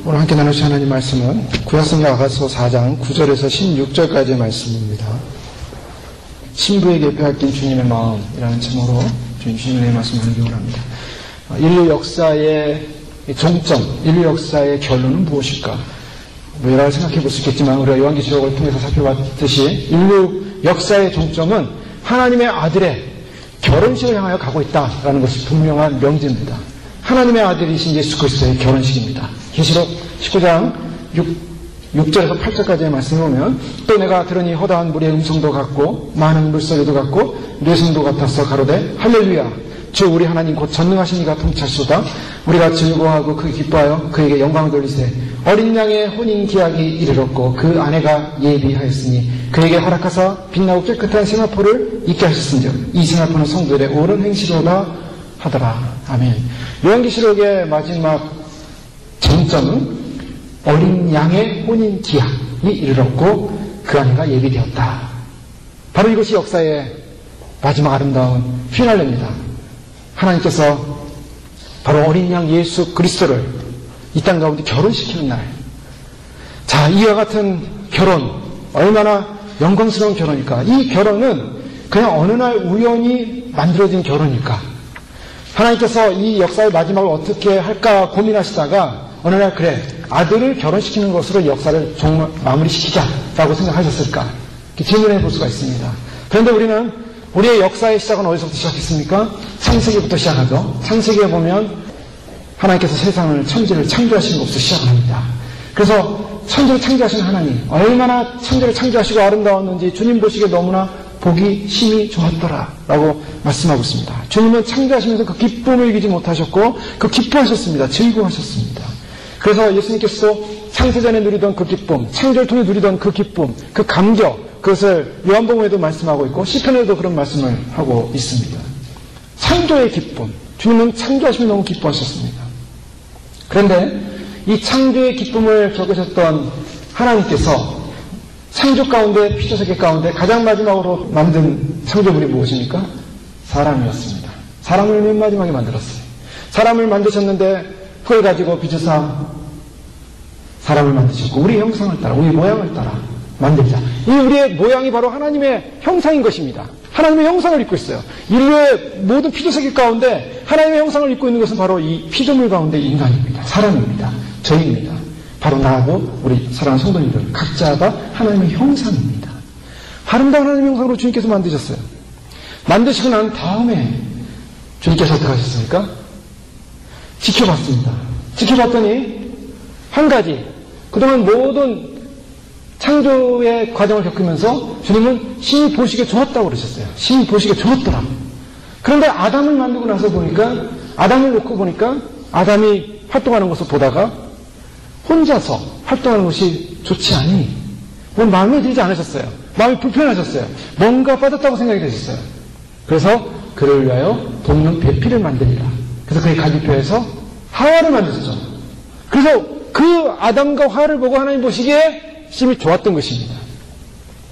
오늘 함께 나누실 하나님 말씀은 구약성경 아가서 4장 9절에서 16절까지의 말씀입니다. 신부에게 빼앗긴 주님의 마음이라는 제목으로 주님의 말씀을 나누기 원합니다. 인류 역사의 종점, 인류 역사의 결론은 무엇일까? 여러 가지 생각해 볼 수 있겠지만 우리가 요한계시록을 통해서 살펴봤듯이 인류 역사의 종점은 하나님의 아들의 결혼식을 향하여 가고 있다라는 것이 분명한 명제입니다. 하나님의 아들이신 예수 그리스도의 결혼식입니다. 계시록 19장 6절에서 8절까지의 말씀을 보면 또 내가 들으니 허다한 물의 음성도 같고 많은 물소리도 같고 뇌성도 같아서 가로되 할렐루야 주 우리 하나님 곧 전능하신 이가 통치하시도다. 우리가 즐거워하고 크게 기뻐하여 그에게 영광을 돌리세. 어린 양의 혼인 기약이 이르렀고 그 아내가 예비하였으니 그에게 허락하사 빛나고 깨끗한 세마포를 입게 하셨은즉 이 세마포는 성도들의 옳은 행실로다 하더라. 아멘. 요한계시록의 마지막 정점은 어린 양의 혼인 기약이 이르렀고 그 아내가 예비되었다. 바로 이것이 역사의 마지막 아름다운 피날레입니다. 하나님께서 바로 어린 양 예수 그리스도를 이 땅 가운데 결혼시키는 날. 자, 이와 같은 결혼, 얼마나 영광스러운 결혼일까? 이 결혼은 그냥 어느 날 우연히 만들어진 결혼일까? 하나님께서 이 역사의 마지막을 어떻게 할까 고민하시다가 어느 날 그래, 아들을 결혼시키는 것으로 이 역사를 마무리시키자라고 생각하셨을까? 이렇게 질문해 볼 수가 있습니다. 그런데 우리는 우리의 역사의 시작은 어디서부터 시작했습니까? 창세기부터 시작하죠. 창세기에 보면 하나님께서 세상을, 천지를 창조하신 것부터 시작합니다. 그래서 천지를 창조하신 하나님, 얼마나 천지를 창조하시고 아름다웠는지 주님 보시기에 너무나 보기 심히 좋았더라 라고 말씀하고 있습니다. 주님은 창조하시면서 그 기쁨을 이기지 못하셨고 그 기뻐하셨습니다. 즐거워하셨습니다. 그래서 예수님께서 창세전에 누리던 그 기쁨, 창조를 통해 누리던 그 기쁨, 그 감격, 그것을 요한복음에도 말씀하고 있고 시편에도 그런 말씀을 하고 있습니다. 창조의 기쁨, 주님은 창조하시면 너무 기뻐하셨습니다. 그런데 이 창조의 기쁨을 겪으셨던 하나님께서 창조 가운데, 피조세계 가운데 가장 마지막으로 만든 창조물이 무엇입니까? 사람이었습니다. 사람을 맨 마지막에 만들었어요. 사람을 만드셨는데 그걸 가지고 빚으사 사람을 만드셨고 우리 형상을 따라, 우리 모양을 따라 만들자. 이 우리의 모양이 바로 하나님의 형상인 것입니다. 하나님의 형상을 입고 있어요. 인류의 모든 피조세계 가운데 하나님의 형상을 입고 있는 것은 바로 이 피조물 가운데 인간입니다. 사람입니다. 저희입니다. 바로 나하고 우리 사랑하는 성도님들 각자가 하나님의 형상입니다. 아름다운 하나님의 형상으로 주님께서 만드셨어요. 만드시고 난 다음에 주님께서 어떻게 하셨습니까? 지켜봤습니다. 지켜봤더니 한 가지, 그동안 모든 창조의 과정을 겪으면서 주님은 신이 보시기에 좋았다고 그러셨어요. 신이 보시기에 좋았더라. 그런데 아담을 만들고 나서 보니까, 아담을 놓고 보니까 아담이 활동하는 것을 보다가 혼자서 활동하는 것이 좋지 않으니 마음에 들지 않으셨어요. 마음이 불편하셨어요. 뭔가 빠졌다고 생각이 되셨어요. 그래서 그를 위하여 돕는 배필을 만들리라. 그래서 그의 갈비뼈에서 하와를 만드셨죠. 그래서 그 아담과 하와를 보고 하나님 보시기에 심히 좋았던 것입니다.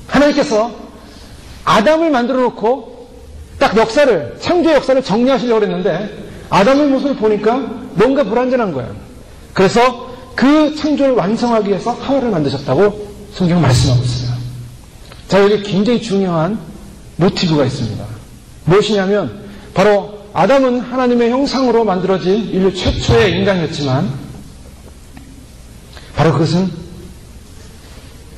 하나님께서 아담을 만들어 놓고 딱 역사를, 창조의 역사를 정리하시려고 했는데 아담의 모습을 보니까 뭔가 불완전한 거예요. 그래서 그 창조를 완성하기 위해서 하와를 만드셨다고 성경은 말씀하고 있어요. 자, 여기 굉장히 중요한 모티브가 있습니다. 무엇이냐면 바로 아담은 하나님의 형상으로 만들어진 인류 최초의 인간이었지만 바로 그것은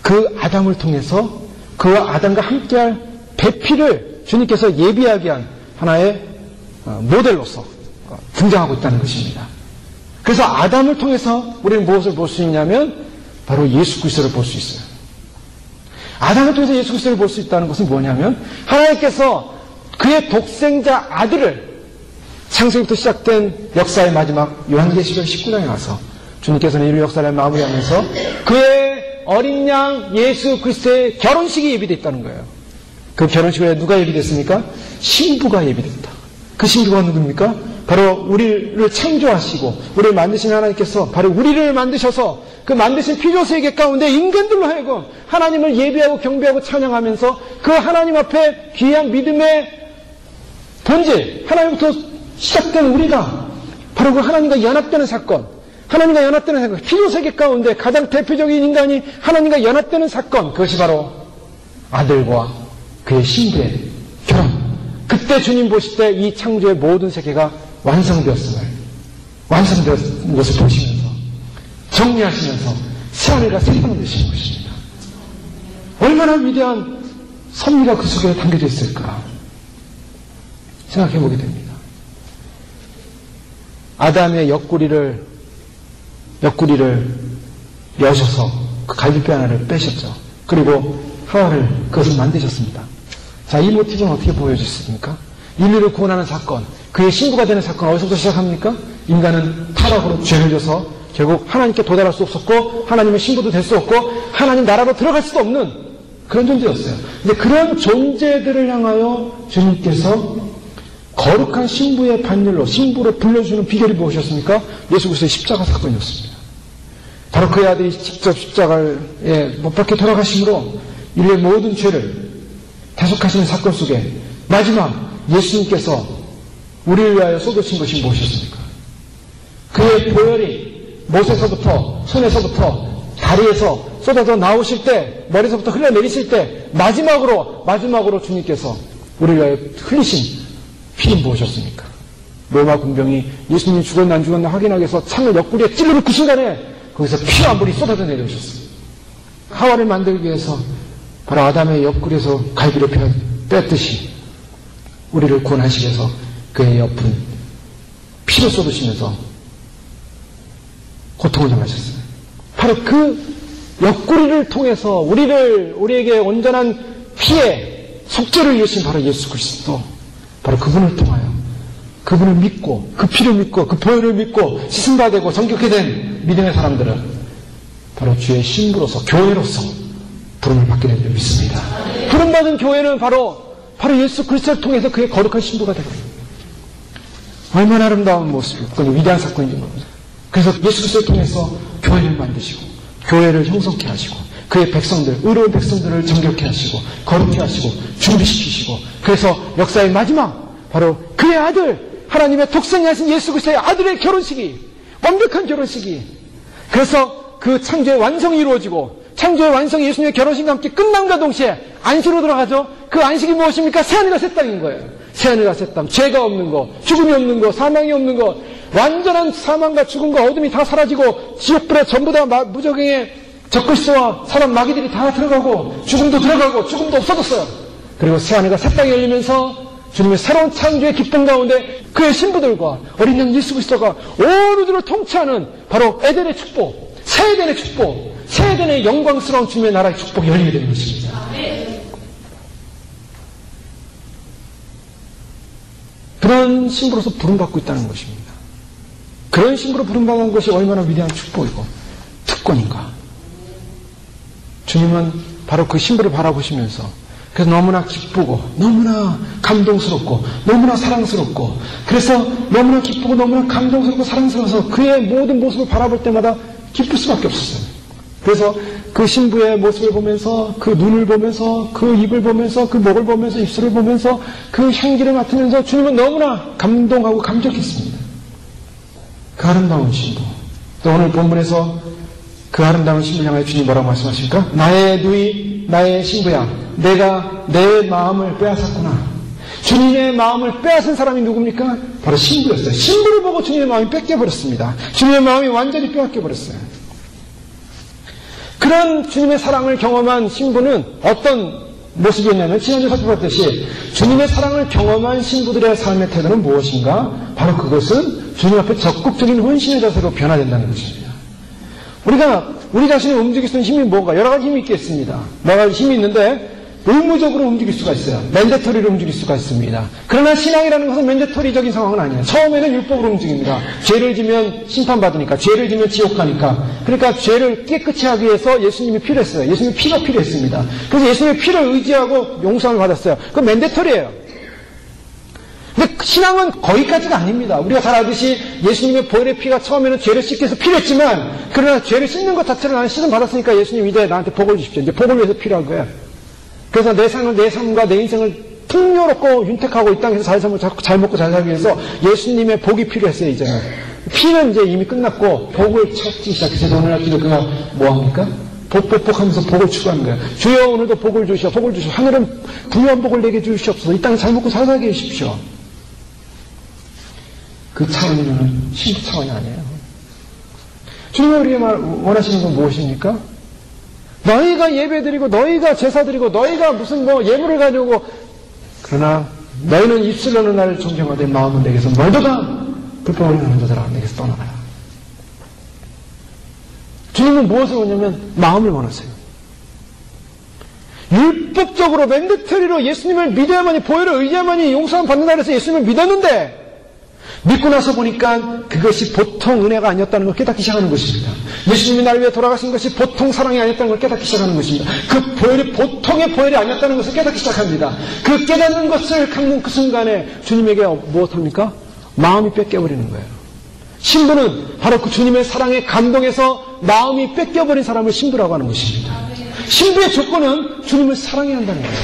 그 아담을 통해서 그와 아담과 함께할 배필을 주님께서 예비하게 한 하나의 모델로서 등장하고 있다는 것입니다. 그래서 아담을 통해서 우리는 무엇을 볼 수 있냐면 바로 예수 그리스도를 볼 수 있어요. 아담을 통해서 예수 그리스도를 볼 수 있다는 것은 뭐냐면 하나님께서 그의 독생자 아들을 창세기부터 시작된 역사의 마지막 요한계시록 19장에 와서 주님께서는 인류 역사를 마무리하면서 그의 어린 양 예수 그리스도의 결혼식이 예비되어 있다는 거예요. 그 결혼식에 누가 예비됐습니까? 신부가 예비됐다. 그 신부가 누굽니까? 바로 우리를 창조하시고 우리를 만드신 하나님께서 바로 우리를 만드셔서 그 만드신 피조세계 가운데 인간들로 하여금 하나님을 예비하고 경배하고 찬양하면서 그 하나님 앞에 귀한 믿음의 본질, 하나님부터 시작된 우리가 바로 그 하나님과 연합되는 사건, 하나님과 연합되는 사건, 필요세계 가운데 가장 대표적인 인간이 하나님과 연합되는 사건, 그것이 바로 아들과 그의 신부의 결혼. 그때 주님 보실 때 이 창조의 모든 세계가 완성된 것을 보시면서 정리하시면서 새하늘과 새 땅을 내시는 것입니다. 얼마나 위대한 섭리가 그 속에 담겨져 있을까 생각해 보게 됩니다. 아담의 옆구리를 여셔서 그 갈비뼈 하나를 빼셨죠. 그리고 하와를 그것을 만드셨습니다. 자, 이 모티브는 어떻게 보여졌습니까? 인류를 구원하는 사건, 그의 신부가 되는 사건 어디서부터 시작합니까? 인간은 타락으로 죄를 져서 결국 하나님께 도달할 수 없었고 하나님의 신부도 될 수 없고 하나님 나라로 들어갈 수도 없는 그런 존재였어요. 근데 그런 존재들을 향하여 주님께서 거룩한 신부의 반열로 신부로 불려주는 비결이 무엇이었습니까? 예수 그리스도의 십자가 사건이었습니다. 바로 그의 아들이 직접 십자가에 못 박혀 돌아가심으로 인류의 모든 죄를 대속하시는 사건 속에 마지막 예수님께서 우리를 위하여 쏟으신 것이 무엇이었습니까? 그의 보혈이 못에서부터 손에서부터 다리에서 쏟아져 나오실 때 머리에서부터 흘러내리실 때 마지막으로 주님께서 우리를 위하여 흘리신 피는 무엇이었습니까? 로마 군병이 예수님이 죽었나 안 죽었나 확인하기 위해서 창을 옆구리에 찔르는 그 순간에 거기서 피와 물이 쏟아져 내려오셨어요. 하와를 만들기 위해서 바로 아담의 옆구리에서 갈비를 뺐듯이 우리를 구원하시기 위해서 그의 옆은 피를 쏟으시면서 고통을 당하셨어요. 바로 그 옆구리를 통해서 우리에게 온전한 피의 속죄를 이으신 바로 예수 그리스도, 바로 그분을 통하여 그분을 믿고 그 피를 믿고 그 보혈을 믿고 씻음바 되고 정결케 된 믿음의 사람들은 바로 주의 신부로서 교회로서 부름을 받게 된 줄 믿습니다. 부름받은 교회는 바로 예수 그리스도를 통해서 그의 거룩한 신부가 되고 얼마나 아름다운 모습이고 그건 위대한 사건인지 모릅니다. 그래서 예수 그리스도를 통해서 교회를 만드시고 교회를 형성케 하시고 그의 백성들, 의로운 백성들을 정결케 하시고 거룩케 하시고 준비시키시고 그래서 역사의 마지막 바로 그의 아들 하나님의 독생이 하신 예수 그리스도의 아들의 결혼식이 완벽한 결혼식이 그래서 그 창조의 완성이 이루어지고 창조의 완성이 예수님의 결혼식과 함께 끝남과 동시에 안식으로 들어가죠. 그 안식이 무엇입니까? 새하늘과 새 땅인 거예요. 새하늘과 새 땅, 죄가 없는 거, 죽음이 없는 거, 사망이 없는 거, 완전한 사망과 죽음과 어둠이 다 사라지고 지옥불에 전부 다 무적행에 적글스와 사람 마귀들이 다 들어가고 죽음도 들어가고 죽음도 없어졌어요. 그리고 새하늘과 새 땅이 열리면서 주님의 새로운 창조의 기쁨 가운데 그의 신부들과 어린 양 예수 그리스도가 온 우주를 통치하는 바로 에덴의 축복, 새 에덴의 축복, 새 에덴의 영광스러운 주님의 나라의 축복이 열리게 되는 것입니다. 그런 신부로서 부름받고 있다는 것입니다. 그런 신부로 부름받는 것이 얼마나 위대한 축복이고 특권인가. 주님은 바로 그 신부를 바라보시면서 그래서 너무나 기쁘고 너무나 감동스럽고 너무나 사랑스럽고 그래서 너무나 기쁘고 너무나 감동스럽고 사랑스러워서 그의 모든 모습을 바라볼 때마다 기쁠 수밖에 없었어요. 그래서 그 신부의 모습을 보면서 그 눈을 보면서 그 입을 보면서 그 목을 보면서 입술을 보면서 그 향기를 맡으면서 주님은 너무나 감동하고 감격했습니다. 그 아름다운 신부. 또 오늘 본문에서 그 아름다운 신부를 향해 주님이 뭐라고 말씀하십니까? 나의 누이, 나의 신부야, 내가 내 마음을 빼앗았구나. 주님의 마음을 빼앗은 사람이 누굽니까? 바로 신부였어요. 신부를 보고 주님의 마음이 뺏겨버렸습니다. 주님의 마음이 완전히 빼앗겨버렸어요. 그런 주님의 사랑을 경험한 신부는 어떤 모습이었냐면 지난주에 살펴봤듯이 주님의 사랑을 경험한 신부들의 삶의 태도는 무엇인가? 바로 그것은 주님 앞에 적극적인 헌신의 자세로 변화된다는 것입니다. 우리 자신이 움직일 수 있는 힘이 뭔가? 여러 가지 힘이 있겠습니다. 여러 가지 힘이 있는데 의무적으로 움직일 수가 있어요. 맨데터리로 움직일 수가 있습니다. 그러나 신앙이라는 것은 맨데터리적인 상황은 아니에요. 처음에는 율법으로 움직입니다. 죄를 지면 심판받으니까, 죄를 지면 지옥 가니까. 그러니까 죄를 깨끗이 하기 위해서 예수님이 필요했어요. 예수님의 피가 필요했습니다. 그래서 예수님의 피를 의지하고 용서함을 받았어요. 그건 맨데터리예요. 근데 신앙은 거기까지가 아닙니다. 우리가 잘 알듯이 예수님의 보혈의 피가 처음에는 죄를 씻기 위해서 필요했지만 그러나 죄를 씻는 것 자체를 나는 씻음 받았으니까 예수님 이제 나한테 복을 주십시오. 이제 복을 위해서 필요한 거예요. 그래서 내 삶과 내 인생을 풍요롭고 윤택하고 이 땅에서 잘 먹고 잘 살기 위해서 예수님의 복이 필요했어요, 이제는. 피는 이제 이미 끝났고 복을 찾기 시작해서 오늘날 기독교가 뭐합니까? 복 하면서 복을 추구하는 거예요. 주여 오늘도 복을 주시오. 복을 주시오. 하늘은 부유한 복을 내게 주시옵소서. 이 땅에 잘 먹고 살게 해주십시오. 그 차원이면 신부 차원이 아니에요. 주님이 우리에게 원하시는 건 무엇입니까? 너희가 예배드리고 너희가 제사드리고 너희가 무슨 예물을 가져오고 그러나 너희는 입술로는 나를 존경하되 마음은 내게서 멀더다. 불법을 하는 자들아 내게서 떠나가라. 주님은 무엇을 원하냐면 마음을 원하세요. 율법적으로 맨드터리로 예수님을 믿어야만이 보혈을 의지해야만이 용서함 받는다 그래서 예수님을 믿었는데 믿고 나서 보니까 그것이 보통 은혜가 아니었다는 걸 깨닫기 시작하는 것입니다. 예수님이 나를 위해 돌아가신 것이 보통 사랑이 아니었다는 걸 깨닫기 시작하는 것입니다. 그 보혈이 보통의 보혈이 아니었다는 것을 깨닫기 시작합니다. 그 깨닫는 것을 갖는 그 순간에 주님에게 무엇합니까? 마음이 뺏겨버리는 거예요. 신부는 바로 그 주님의 사랑에 감동해서 마음이 뺏겨버린 사람을 신부라고 하는 것입니다. 신부의 조건은 주님을 사랑해야 한다는 거예요.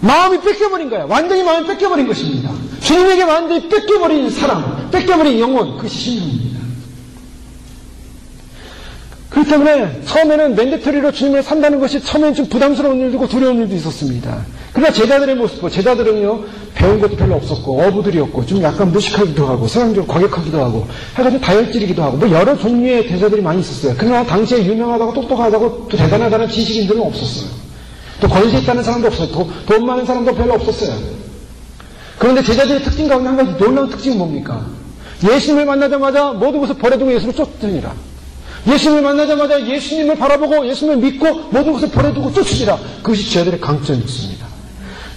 마음이 뺏겨버린 거예요. 완전히 마음이 뺏겨버린 것입니다. 주님에게 완전히 뺏겨버린 사랑, 뺏겨버린 영혼, 그것이 신부입니다. 그렇기 때문에 처음에는 맨데터리로 주님을 산다는 것이 처음에는 좀 부담스러운 일도 있고 두려운 일도 있었습니다. 그러나 제자들의 모습, 제자들은요 배운 것도 별로 없었고 어부들이었고 좀 약간 무식하기도 하고 세상적으로 과격하기도 하고 해가지고 다혈질이기도 하고 여러 종류의 제자들이 많이 있었어요. 그러나 당시에 유명하다고 똑똑하다고 또 대단하다는 지식인들은 없었어요. 또 권세 있다는 사람도 없어요. 돈 많은 사람도 별로 없었어요. 그런데 제자들의 특징 가운데 한 가지 놀라운 특징은 뭡니까? 예수님을 만나자마자 모든 것을 버려두고 예수를 쫓으니라. 예수님을 만나자마자 예수님을 바라보고 예수님을 믿고 모든 것을 버려두고 쫓으니라. 그것이 제자들의 강점이었습니다.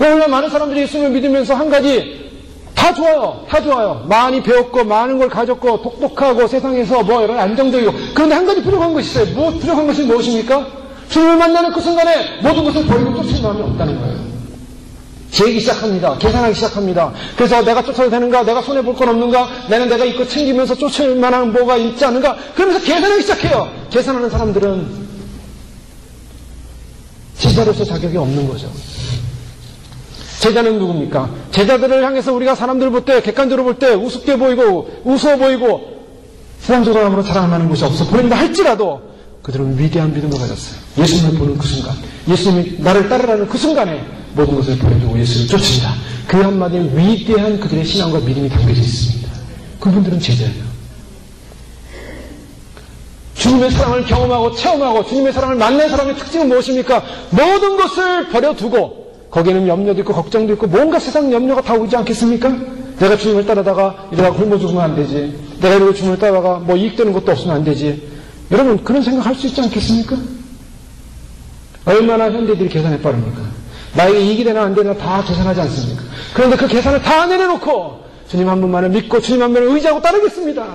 오늘날 많은 사람들이 예수님을 믿으면서 한 가지 다 좋아요. 다 좋아요. 많이 배웠고 많은 걸 가졌고 똑똑하고 세상에서 여러 안정적이고 그런데 한 가지 부족한 것이 있어요. 부족한 것이 무엇입니까? 주님을 만나는 그 순간에 모든 것을 버리고 쫓을 마음이 없다는 거예요. 재기 시작합니다. 계산하기 시작합니다. 그래서 내가 쫓아도 되는가? 내가 손해볼 건 없는가? 내가 이거 챙기면서 쫓을 만한 뭐가 있지 않은가? 그러면서 계산하기 시작해요. 계산하는 사람들은 제자로서 자격이 없는 거죠. 제자는 누굽니까? 제자들을 향해서 우리가 사람들을 볼 때, 객관적으로 볼 때 우습게 보이고 우스워 보이고 세상적으로 아무런 자랑할 만한 것이 없어 보인다 할지라도 그들은 위대한 믿음을 가졌어요. 예수님을 보는 그 순간, 예수님이 나를 따르라는 그 순간에 모든 것을 버려두고 예수를 쫓습니다. 그 한마디에 위대한 그들의 신앙과 믿음이 담겨져 있습니다. 그분들은 제자예요. 주님의 사랑을 경험하고 체험하고 주님의 사랑을 만난 사람의 특징은 무엇입니까? 모든 것을 버려두고 거기에는 염려도 있고 걱정도 있고 뭔가 세상 염려가 다 오지 않겠습니까? 내가 주님을 따라다가 이러다가 굶어 죽으면 안 되지. 내가 이러고 주님을 따라다가 이익되는 것도 없으면 안 되지. 여러분 그런 생각할 수 있지 않겠습니까? 얼마나 현대들이 계산에 빠릅니까? 나에게 이익이 되나 안 되나 다 계산하지 않습니까? 그런데 그 계산을 다 내려놓고 주님 한 분만을 믿고 주님 한 분을 의지하고 따르겠습니다.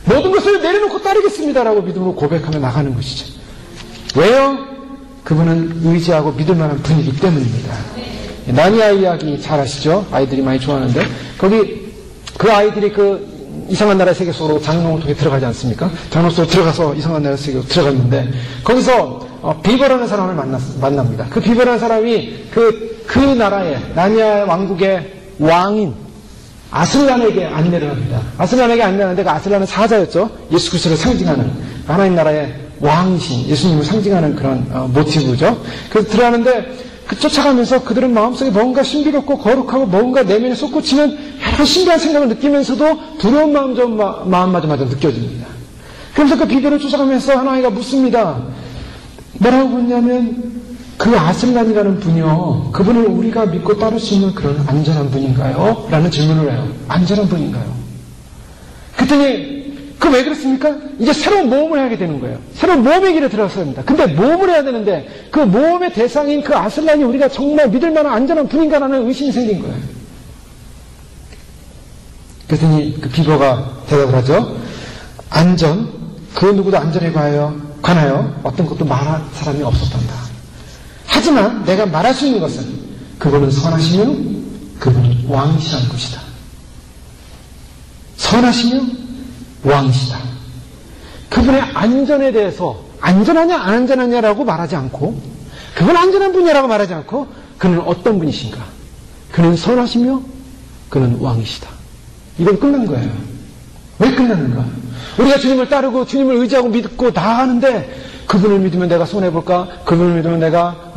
모든 것을 내려놓고 따르겠습니다라고 믿음으로 고백하며 나가는 것이죠. 왜요? 그분은 의지하고 믿을 만한 분이기 때문입니다. 나니아 이야기 잘 아시죠? 아이들이 많이 좋아하는데 거기 그 아이들이 그 이상한 나라의 세계 속으로 장롱을 통해 들어가지 않습니까? 장롱 속으로 들어가서 이상한 나라의 세계로 들어갔는데 거기서 비버라는 사람을 만납니다. 그 비버라는 사람이 그 나라의 나니아 왕국의 왕인 아슬란에게 안내를 합니다. 아슬란에게 안내하는데 그 아슬란은 사자였죠. 예수 그리스도를 상징하는 하나님 나라의 왕이신 예수님을 상징하는 그런 모티브죠. 그래서 들어가는데 쫓아가면서 그들은 마음속에 뭔가 신비롭고 거룩하고 뭔가 내면에 솟구치는 여러 신비한 생각을 느끼면서도 두려운 마음마저 느껴집니다. 그래서 그 비결을 쫓아가면서 하나이가 묻습니다. 뭐라고 묻냐면 그 아슬란이라는 분이요. 그분을 우리가 믿고 따를 수 있는 그런 안전한 분인가요? 라는 질문을 해요. 안전한 분인가요? 그랬더니 그 왜 그렇습니까? 이제 새로운 모험을 하게 되는 거예요. 새로운 모험의 길에 들어서야 합니다. 근데 모험을 해야 되는데 그 모험의 대상인 그 아슬란이 우리가 정말 믿을 만한 안전한 분인가라는 의심이 생긴 거예요. 그랬더니 그 비버가 대답을 하죠. 안전, 그 누구도 안전에 관하여 어떤 것도 말할 사람이 없었단다. 하지만 내가 말할 수 있는 것은 그분은 선하시며 그분은 왕이시라는 것이다. 선하시며 왕이시다. 그분의 안전에 대해서 안전하냐 안 안전하냐라고 말하지 않고 그분 안전한 분이라고 말하지 않고 그는 어떤 분이신가? 그는 선하시며 그는 왕이시다. 이건 끝난 거예요. 왜 끝났는가? 우리가 주님을 따르고 주님을 의지하고 믿고 나아가는데 그분을 믿으면 내가 손해볼까? 그분을 믿으면 내가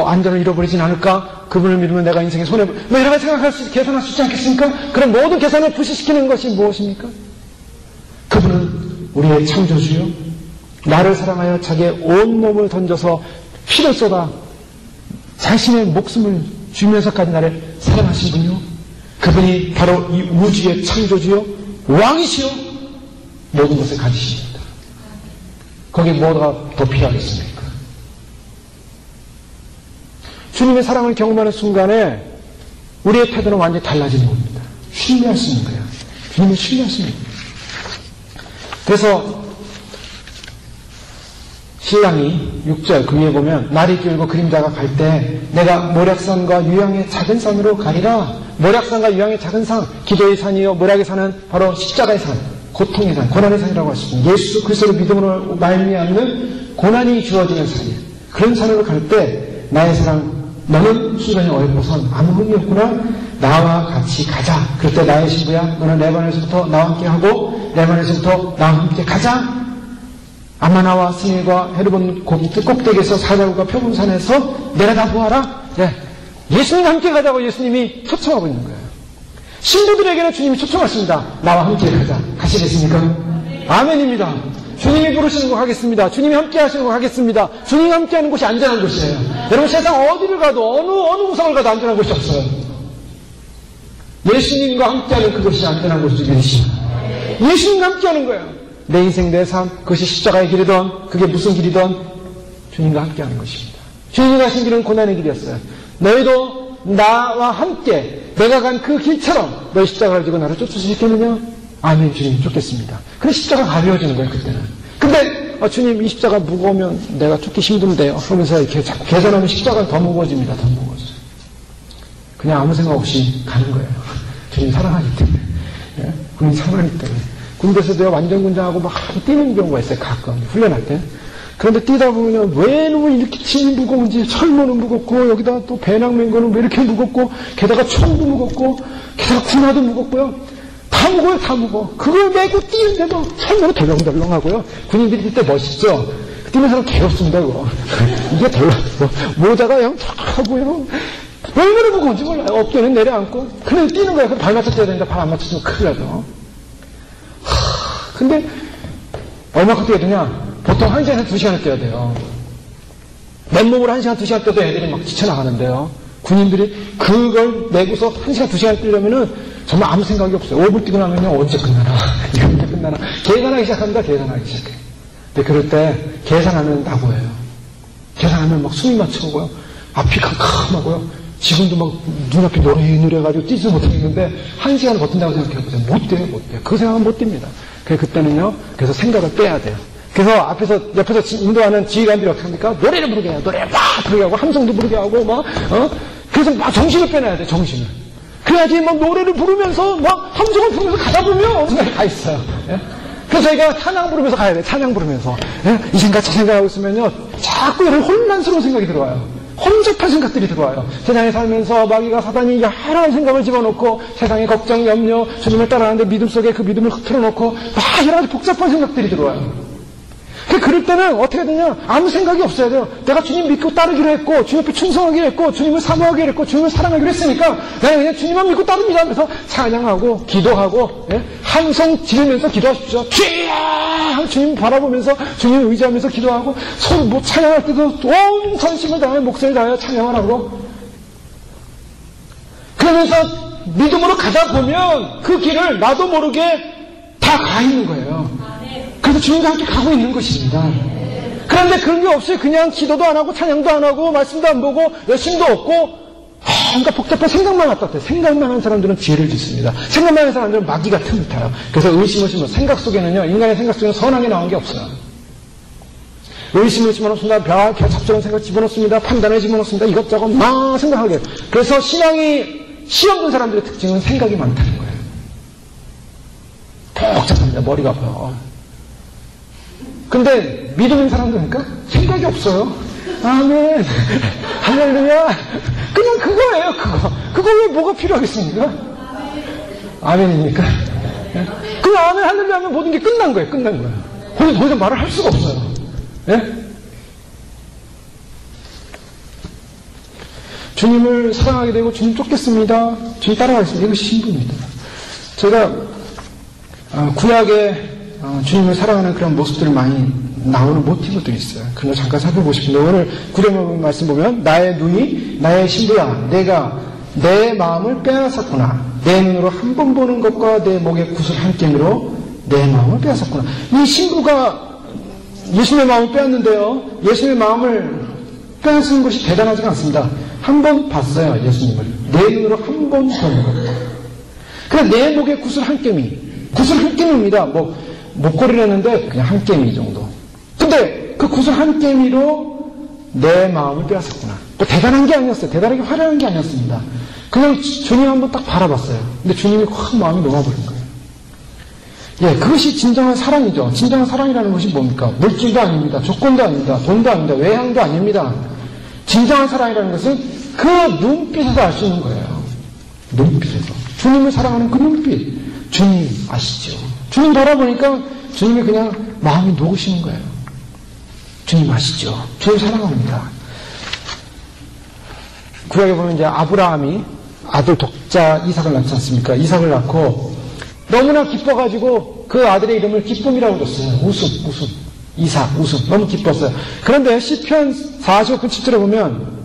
안전을 잃어버리진 않을까? 그분을 믿으면 내가 인생에 손해볼 여러 가지 계산할 수 있지 않겠습니까? 그런 모든 계산을 부시시키는 것이 무엇입니까? 그분은 우리의 창조주요, 나를 사랑하여 자기의 온몸을 던져서 피를 쏟아 자신의 목숨을 주면서까지 나를 사랑하신 분이요, 그분이 바로 이 우주의 창조주요, 왕이시요, 모든 것을 가지십니다. 거기에 뭐가 더 필요하겠습니까? 주님의 사랑을 경험하는 순간에 우리의 태도는 완전히 달라지는 겁니다. 신뢰할 수 있는 거예요. 주님을 신뢰할 수 있는 거예요. 그래서 신랑이 6절 그 위에 보면 날이 길고 그림자가 갈 때 내가 모략산과 유황의 작은 산으로 가리라. 모략산과 유황의 작은 산, 기도의 산이요 모략의 산은 바로 십자가의 산, 고통의 산, 고난의 산이라고 할 수 있습니다. 예수 그리스도를 믿음으로 말미암는 고난이 주어지는 산이에요. 그런 산으로 갈 때 나의 사랑 너는 순전히 어렵고선 아무 의미 없구나. 나와 같이 가자. 그럴 때 나의 신부야 너는 레바논에서부터 나와 함께 하고 레바논에서부터 나와 함께 가자. 아마나와 스닐과 헤르본 꼭대기에서 사자굴과 표분산에서 내려다 보아라. 네. 예수님과 함께 가자고 예수님이 초청하고 있는 거예요. 신부들에게는 주님이 초청하십니다. 나와 함께 가자. 가시겠습니까? 아멘입니다. 주님이 부르시는 거 하겠습니다. 주님이 함께 하시는 거 하겠습니다. 주님이 함께 하는 곳이 안전한 곳이에요. 여러분 세상 어디를 가도 어느 구석을 가도 안전한 곳이 없어요. 예수님과 함께 하는 그것이 안전한 곳이 되십니다. 예수님과 함께 하는 거예요. 내 인생, 내 삶, 그것이 십자가의 길이든 그게 무슨 길이든 주님과 함께 하는 것입니다. 주님이 가신 길은 고난의 길이었어요. 너희도 나와 함께 내가 간 그 길처럼 너희 십자가를 지고 나를 쫓을 수 있겠느냐? 아멘. 주님 쫓겠습니다. 그래 십자가 가벼워지는 거예요. 그때는. 근데 주님 이 십자가 무거우면 내가 쫓기 힘든데요 하면서 이렇게 계산하면 십자가는 더 무거워집니다. 더 무거워져요. 그냥 아무 생각 없이 가는 거예요. 주님 사랑하기 때문에. 예? 그분이 사랑하기 때문에. 군대에서도 완전군장하고 막 뛰는 경우가 있어요. 가끔 훈련할 때. 그런데 뛰다 보면 왜 너무 이렇게 짐이 무거운지, 철모는 무겁고 여기다 또 배낭 맨 거는 왜 이렇게 무겁고 게다가 총도 무겁고 게다가 군화도 무겁고요. 다 무거워요. 다 무거워. 그걸 메고 뛰는데도 철모는 덜렁덜렁하고요. 군인들이 뛸 때 멋있죠. 뛰는 사람 괴롭습니다. 그거. 이게 덜렁덜렁. 모자가 그냥 탁 하고요. 얼마나 무거운지 몰라요. 어깨는 내려앉고 그냥 뛰는 거예요. 발 맞춰 뛰어야 되는데 발 안 맞춰주면 큰일 나죠. 근데 얼마큼 뛰어야 되냐? 보통 1시간에서 2시간을 뛰어야 돼요. 맨몸으로 1시간, 2시간 뛰어도 애들이 막 지쳐나가는데요. 군인들이 그걸 내고서 1시간, 2시간 뛰려면은 정말 아무 생각이 없어요. 5분 뛰고 나면요, 언제 끝나나? 언제 끝나나? 계산하기 시작합니다. 계산하기 시작해요. 근데 그럴 때 계산하면 나고예요. 계산하면 막 숨이 막혀오고요. 앞이 캄캄하고요. 지금도 막 눈앞이 노래가지고 뛰지 못하겠는데 1시간을 버틴다고 생각해보세요. 못 뛰어요, 못 뛰어요. 그 생각은 못 뜁니다. 그때는요, 그래서 생각을 빼야 돼요. 그래서 옆에서 인도하는 지휘관들이 어떻게 합니까? 노래를 부르게 해요. 노래를 막 부르게 하고, 함성도 부르게 하고, 그래서 막 정신을 빼놔야 돼, 정신을. 그래야지 막 노래를 부르면서, 막 함성을 부르면서 가다 보면 어디까지 가 있어요. 예? 그래서 저희가 찬양 부르면서 가야 돼, 찬양 부르면서. 예? 이 생각, 저 생각하고 있으면요, 자꾸 이런 혼란스러운 생각이 들어와요. 혼잡한 생각들이 들어와요. 세상에 살면서 마귀가 사단이 여러 생각을 집어넣고 세상의 걱정, 염려, 주님을 따라가는데 믿음 속에 그 믿음을 틀어놓고 막 여러 가지 복잡한 생각들이 들어와요. 그럴 때는 어떻게 되냐? 아무 생각이 없어야 돼요. 내가 주님 믿고 따르기로 했고 주님 앞에 충성하기로 했고 주님을 사모하기로 했고 주님을 사랑하기로 했으니까 내가 그냥 주님만 믿고 따릅니다 하면서 찬양하고 기도하고 함성 지르면서 기도하십시오. 주여! 주님 바라보면서 주님 의지하면서 기도하고 손 찬양할 때도 온 전심을 다하여 목소리를 다하여 찬양을 하고 그러면서 믿음으로 가다 보면 그 길을 나도 모르게 다 가 있는 거예요. 그래서 주님과 함께 가고 있는 것입니다. 그런데 그런 게 없이 그냥 기도도 안 하고 찬양도 안 하고 말씀도 안 보고 열심도 없고 그러니까 복잡한 생각만 왔다 갔다 해요. 생각만 하는 사람들은 지혜를 짓습니다. 생각만 하는 사람들은 마귀가 틈을 타요. 그래서 의심을 심어 생각 속에는요. 인간의 생각 속에는 선하게 나온 게 없어요. 의심을 집어넣습니다. 잡스러운 생각 집어넣습니다. 판단을 집어넣습니다. 이것저것 막 생각하게. 그래서 신앙이 시험된 사람들의 특징은 생각이 많다는 거예요. 복잡합니다. 머리가 아파요. 근데 믿음 있는 사람들이니까 생각이 없어요. 아멘. 할렐루야. 그냥 그거예요. 그거 왜 뭐가 필요하겠습니까? 아멘입니까? 그 그 아멘 할렐루야 하면 모든 게 끝난 거예요. 끝난 거예요. 거기서 더 이상 말을 할 수가 없어요. 예? 주님을 사랑하게 되고 주님 쫓겠습니다. 주님 따라가겠습니다. 이것이 신부입니다. 제가 구약에 주님을 사랑하는 그런 모습들을 많이 나오는 모티브들이 있어요. 그걸 잠깐 살펴보고 싶은데 오늘 구약 말씀 보면 나의 눈이 나의 신부야 내가 내 마음을 빼앗았구나. 내 눈으로 한 번 보는 것과 내 목의 구슬 한 깸으로 내 마음을 빼앗았구나. 이 신부가 예수님의 마음을 빼앗는데요. 예수님의 마음을 빼앗는 것이 대단하지가 않습니다. 한 번 봤어요. 예수님을. 내 눈으로 한 번 보는 것. 그냥 내 목의 구슬 한 깸이. 구슬 한 깸입니다. 뭐 목걸이를 했는데 그냥 한 깸이 정도. 근데 그 구슬 한 깸이로 내 마음을 빼앗았구나. 또 대단한 게 아니었어요. 대단하게 화려한 게 아니었습니다. 그냥 주님 한번 딱 바라봤어요. 근데 주님이 확 마음이 녹아버린 거예요. 예, 그것이 진정한 사랑이죠. 진정한 사랑이라는 것이 뭡니까? 물질도 아닙니다. 조건도 아닙니다. 돈도 아닙니다. 외향도 아닙니다. 진정한 사랑이라는 것은 그 눈빛에서 알 수 있는 거예요. 눈빛에서. 주님을 사랑하는 그 눈빛. 주님 아시죠? 주님 바라보니까 주님이 그냥 마음이 녹으시는 거예요. 주님 아시죠? 주님 사랑합니다. 구약에 보면 이제 아브라함이 아들 독자 이삭을 낳지 않습니까? 이삭을 낳고 너무나 기뻐가지고 그 아들의 이름을 기쁨이라고 줬어요. 웃음. 이삭, 웃음. 너무 기뻤어요. 그런데 시편 45편 7절에 보면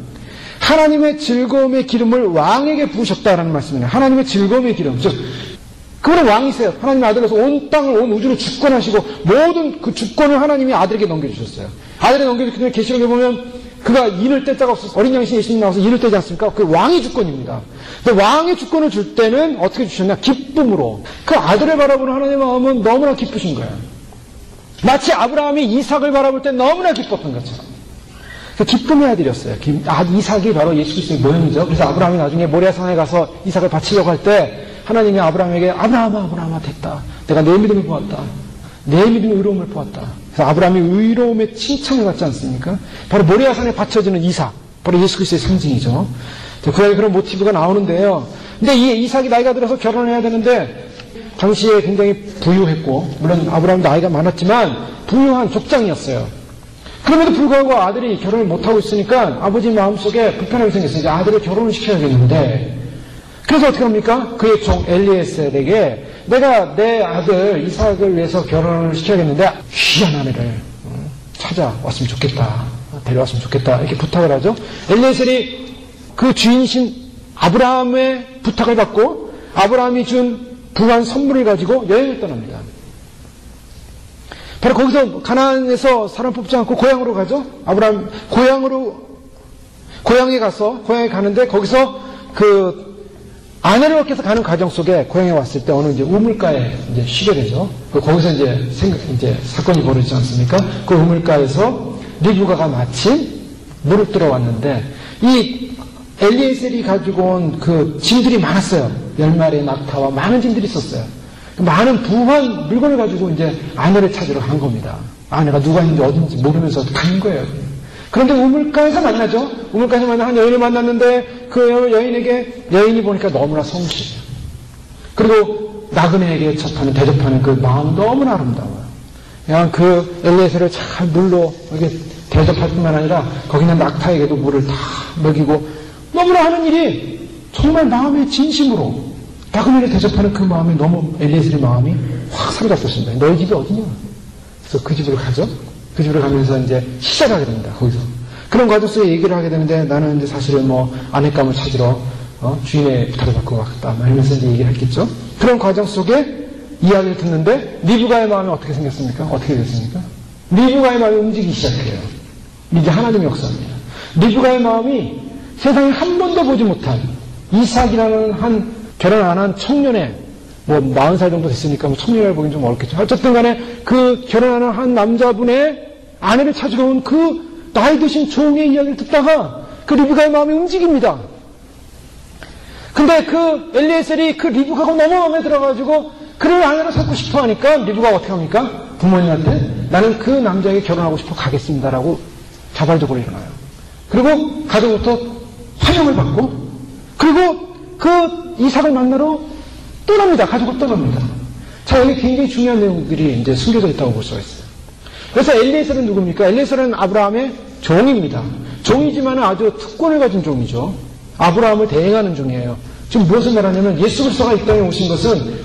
하나님의 즐거움의 기름을 왕에게 부으셨다라는 말씀이에요. 하나님의 즐거움의 기름. 즉, 그분은 왕이세요. 하나님의 아들로서 온 땅을, 온 우주를 주권하시고 모든 그 주권을 하나님이 아들에게 넘겨주셨어요. 아들에게 넘겨주기 때문에 계시록에 보면 그가 인을 뗄 자가 없어서 어린 양신 예수님 나와서 인을 떼지 않습니까? 그 왕의 주권입니다. 근데 왕의 주권을 줄 때는 어떻게 주셨냐? 기쁨으로. 그 아들을 바라보는 하나님의 마음은 너무나 기쁘신 거예요. 마치 아브라함이 이삭을 바라볼 때 너무나 기뻤던 것처럼. 그 기쁨의 아들이었어요. 이삭이 바로 예수 그리스도의 모형이죠. 그래서 아브라함이 나중에 모리아산에 가서 이삭을 바치려고 할 때 하나님이 아브라함에게 아브라함아 됐다. 내가 내 믿음을 보았다. 내 믿음의 의로움을 보았다. 그래서 아브라함이 의로움의 칭찬을 받지 않습니까? 바로 모리아산에 바쳐지는 이삭. 바로 예수 그리스도의 상징이죠. 구약에 그런 모티브가 나오는데요. 근데 이 이삭이 나이가 들어서 결혼을 해야 되는데 당시에 굉장히 부유했고 물론 아브라함 나이가 많았지만 부유한 족장이었어요. 그럼에도 불구하고 아들이 결혼을 못하고 있으니까 아버지 마음속에 불편함이 생겼어요. 이제 아들을 결혼을 시켜야겠는데 그래서 어떻게 합니까? 그의 종 엘리에셀에게 내가 내 아들 이삭을 위해서 결혼을 시켜야겠는데 귀한 아내를 찾아왔으면 좋겠다. 데려왔으면 좋겠다. 이렇게 부탁을 하죠. 엘리에셀이 그 주인이신 아브라함의 부탁을 받고 아브라함이 준 부한 선물을 가지고 여행을 떠납니다. 바로 거기서 가나안에서 사람 뽑지 않고 고향으로 가죠. 아브라함 고향에 가서 고향에 가는데 거기서 그 아내를 얻기 위해서 가는 과정 속에 고향에 왔을 때 어느 이제 우물가에 이제 쉬게 되죠. 거기서 이제 사건이 벌어지지 않습니까? 그 우물가에서 리브가가 마침 물을 들어왔는데 이 엘리에셀이 가지고 온 그 짐들이 많았어요. 10마리의 낙타와 많은 짐들이 있었어요. 많은 부한 물건을 가지고 이제 아내를 찾으러 간 겁니다. 아내가 누가 있는지 어딘지 모르면서 간 거예요. 그런데 우물가에서 만나죠. 우물가에서 만나 한 여인을 만났는데 그 여인이 보니까 너무나 성실해요. 그리고 나그네에게 대접하는 그 마음 너무나 아름다워요. 그냥 그 엘리에셀을 잘 물로 이렇게 대접할 뿐만 아니라 거기 있는 낙타에게도 물을 다 먹이고 너무나 하는 일이 정말 마음의 진심으로 나그네를 대접하는 그 마음이 너무 엘리에셀의 마음이 확 사로잡혔습니다. 너희 집이 어디냐? 그래서 그 집으로 가죠. 그 집으로 가면서 이제 시작하게 됩니다. 거기서. 그런 과정 속에 얘기를 하게 되는데 나는 이제 사실은 뭐 아내감을 찾으러 주인의 부탁을 받고 갔다. 이러면서 이제 얘기를 했겠죠. 그런 과정 속에 이야기를 듣는데 리브가의 마음이 어떻게 생겼습니까? 어떻게 됐습니까? 리브가의 마음이 움직이기 시작해요. 이게 하나님의 역사입니다. 리브가의 마음이 세상에 한 번도 보지 못한 이삭이라는 한 결혼 안 한 청년의 뭐 40살 정도 됐으니까 뭐 청년이라고 보기는 좀 어렵겠죠. 어쨌든 간에 그 결혼하는 한 남자분의 아내를 찾으러 온 그 나이 드신 종의 이야기를 듣다가 그 리브가의 마음이 움직입니다. 근데 그 엘리에셀이 그 리브가가 너무 마음에 들어가지고 그를 아내로 삼고 싶어 하니까 리브가가 어떻게 합니까? 부모님한테 나는 그 남자에게 결혼하고 싶어 가겠습니다라고 자발적으로 일어나요. 그리고 가족부터 환영을 받고 그리고 그 이삭을 만나러 떠납니다. 가족을 떠납니다. 자, 여기 굉장히 중요한 내용들이 이제 숨겨져 있다고 볼 수가 있어요. 그래서 엘리에셀은 누굽니까? 엘리에셀은 아브라함의 종입니다. 종이지만 아주 특권을 가진 종이죠. 아브라함을 대행하는 종이에요. 지금 무엇을 말하냐면 예수 그리스도가 이 땅에 오신 것은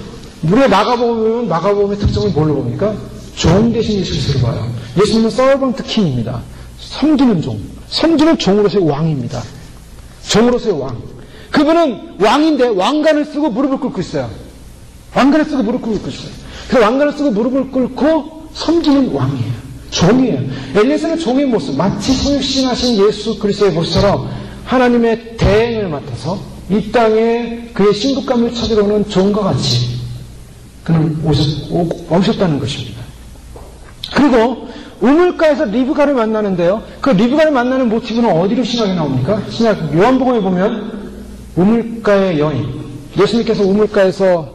우리가 마가복음은 마가복음의 특성을 뭘로 봅니까? 종 대신 예수 그리스도로 봐요. 예수님은 서번트 킹입니다. 섬기는 종. 섬기는 종으로서의 왕입니다. 종으로서의 왕. 그분은 왕인데 왕관을 쓰고 무릎을 꿇고 있어요. 왕관을 쓰고 무릎을 꿇고 있어요. 그 왕관을 쓰고 무릎을 꿇고 섬기는 왕이에요. 종이에요. 엘리에셀은 종의 모습, 마치 성육신하신 예수 그리스도의 모습처럼 하나님의 대행을 맡아서 이 땅에 그의 신부감을 찾으러 오는 종과 같이 그는 오셨다는 것입니다. 그리고 우물가에서 리브가를 만나는데요. 그 리브가를 만나는 모티브는 어디로 신학에 나옵니까? 신학 요한복음에 보면 우물가의 여인, 예수님께서 우물가에서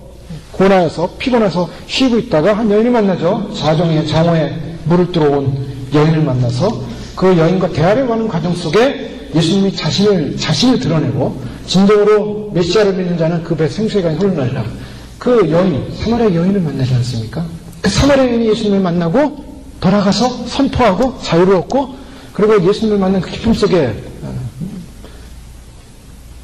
고나여서 피곤해서 쉬고 있다가 한 여인을 만나죠. 장어에 물을 들어온 여인을 만나서 그 여인과 대화를 하는 과정 속에 예수님이 자신을 드러내고 진정으로 메시아를 믿는 자는 그 배 생수가 흘러날라. 그 여인, 사마리아 여인을 만나지 않습니까? 그 사마리아 여인이 예수님을 만나고 돌아가서 선포하고 자유를 얻고 그리고 예수님을 만난 그 기쁨 속에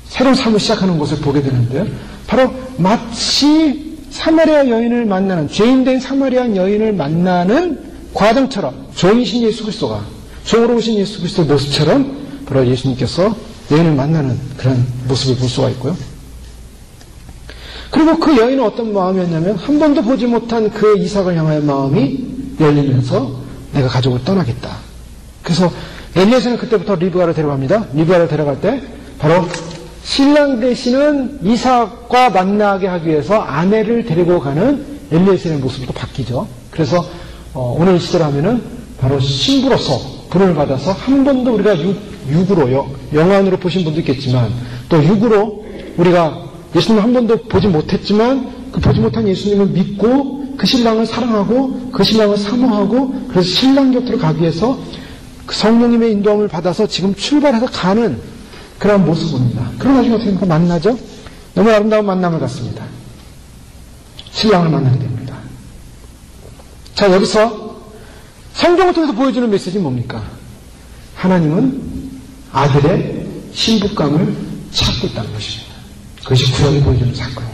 새로운 삶을 시작하는 것을 보게 되는데요. 바로 마치 사마리아 여인을 만나는, 죄인된 사마리아 여인을 만나는 과정처럼 종이신 예수 그리스도가, 종으로 오신 예수 그리스도의 모습처럼 바로 예수님께서 여인을 만나는 그런 모습을 볼 수가 있고요. 그리고 그 여인은 어떤 마음이었냐면 한 번도 보지 못한 그 이삭을 향하여 마음이 열리면서 내가 가족을 떠나겠다. 그래서 엘리에셀은 그때부터 리브가를 데려갑니다. 리브가를 데려갈 때 바로 신랑 되시는 이삭과 만나게 하기 위해서 아내를 데리고 가는 엘리에셀의 모습으로 바뀌죠. 그래서 오늘 시대로 하면은 바로 신부로서 부름을 받아서 한 번도 우리가 육으로 영안으로 보신 분도 있겠지만 또 육으로 우리가 예수님을 한 번도 보지 못했지만 그 보지 못한 예수님을 믿고 그 신랑을 사랑하고 그 신랑을 사모하고 그래서 신랑 곁으로 가기 위해서 그 성령님의 인도함을 받아서 지금 출발해서 가는 그런 모습입니다. 그러고 나중에 어떻게 됩니까? 만나죠? 너무 아름다운 만남을 갖습니다. 신랑을 만나게 됩니다. 자, 여기서 성경을 통해서 보여주는 메시지는 뭡니까? 하나님은 아들의 신부감을 찾고 있다는 것입니다. 그것이 구약이 보여주는 사건이에요.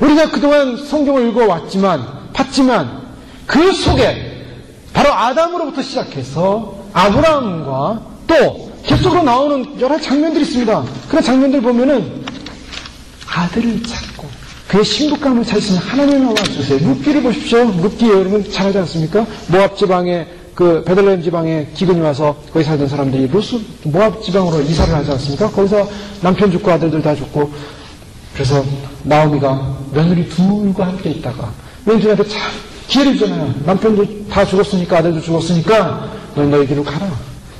우리가 그동안 성경을 읽어왔지만, 봤지만, 그 속에 바로 아담으로부터 시작해서 아브라함과 또 계속으로 나오는 여러 장면들이 있습니다. 그런 장면들 보면은 아들을 찾고 그의 신부감을 찾으시는 하나님을 나와주세요. 룻기를 보십시오. 룻기 여러분 잘 알지 않습니까? 모압 지방에 그 베들레헴 지방에 기근이 와서 거기 살던 사람들이 모압 지방으로 이사를 하지 않습니까? 거기서 남편 죽고 아들들 다 죽고 그래서 나오미가 며느리 둘과 함께 있다가 며느리한테 참 기회를 주잖아요. 남편도 다 죽었으니까 아들도 죽었으니까 너희 길로 가라.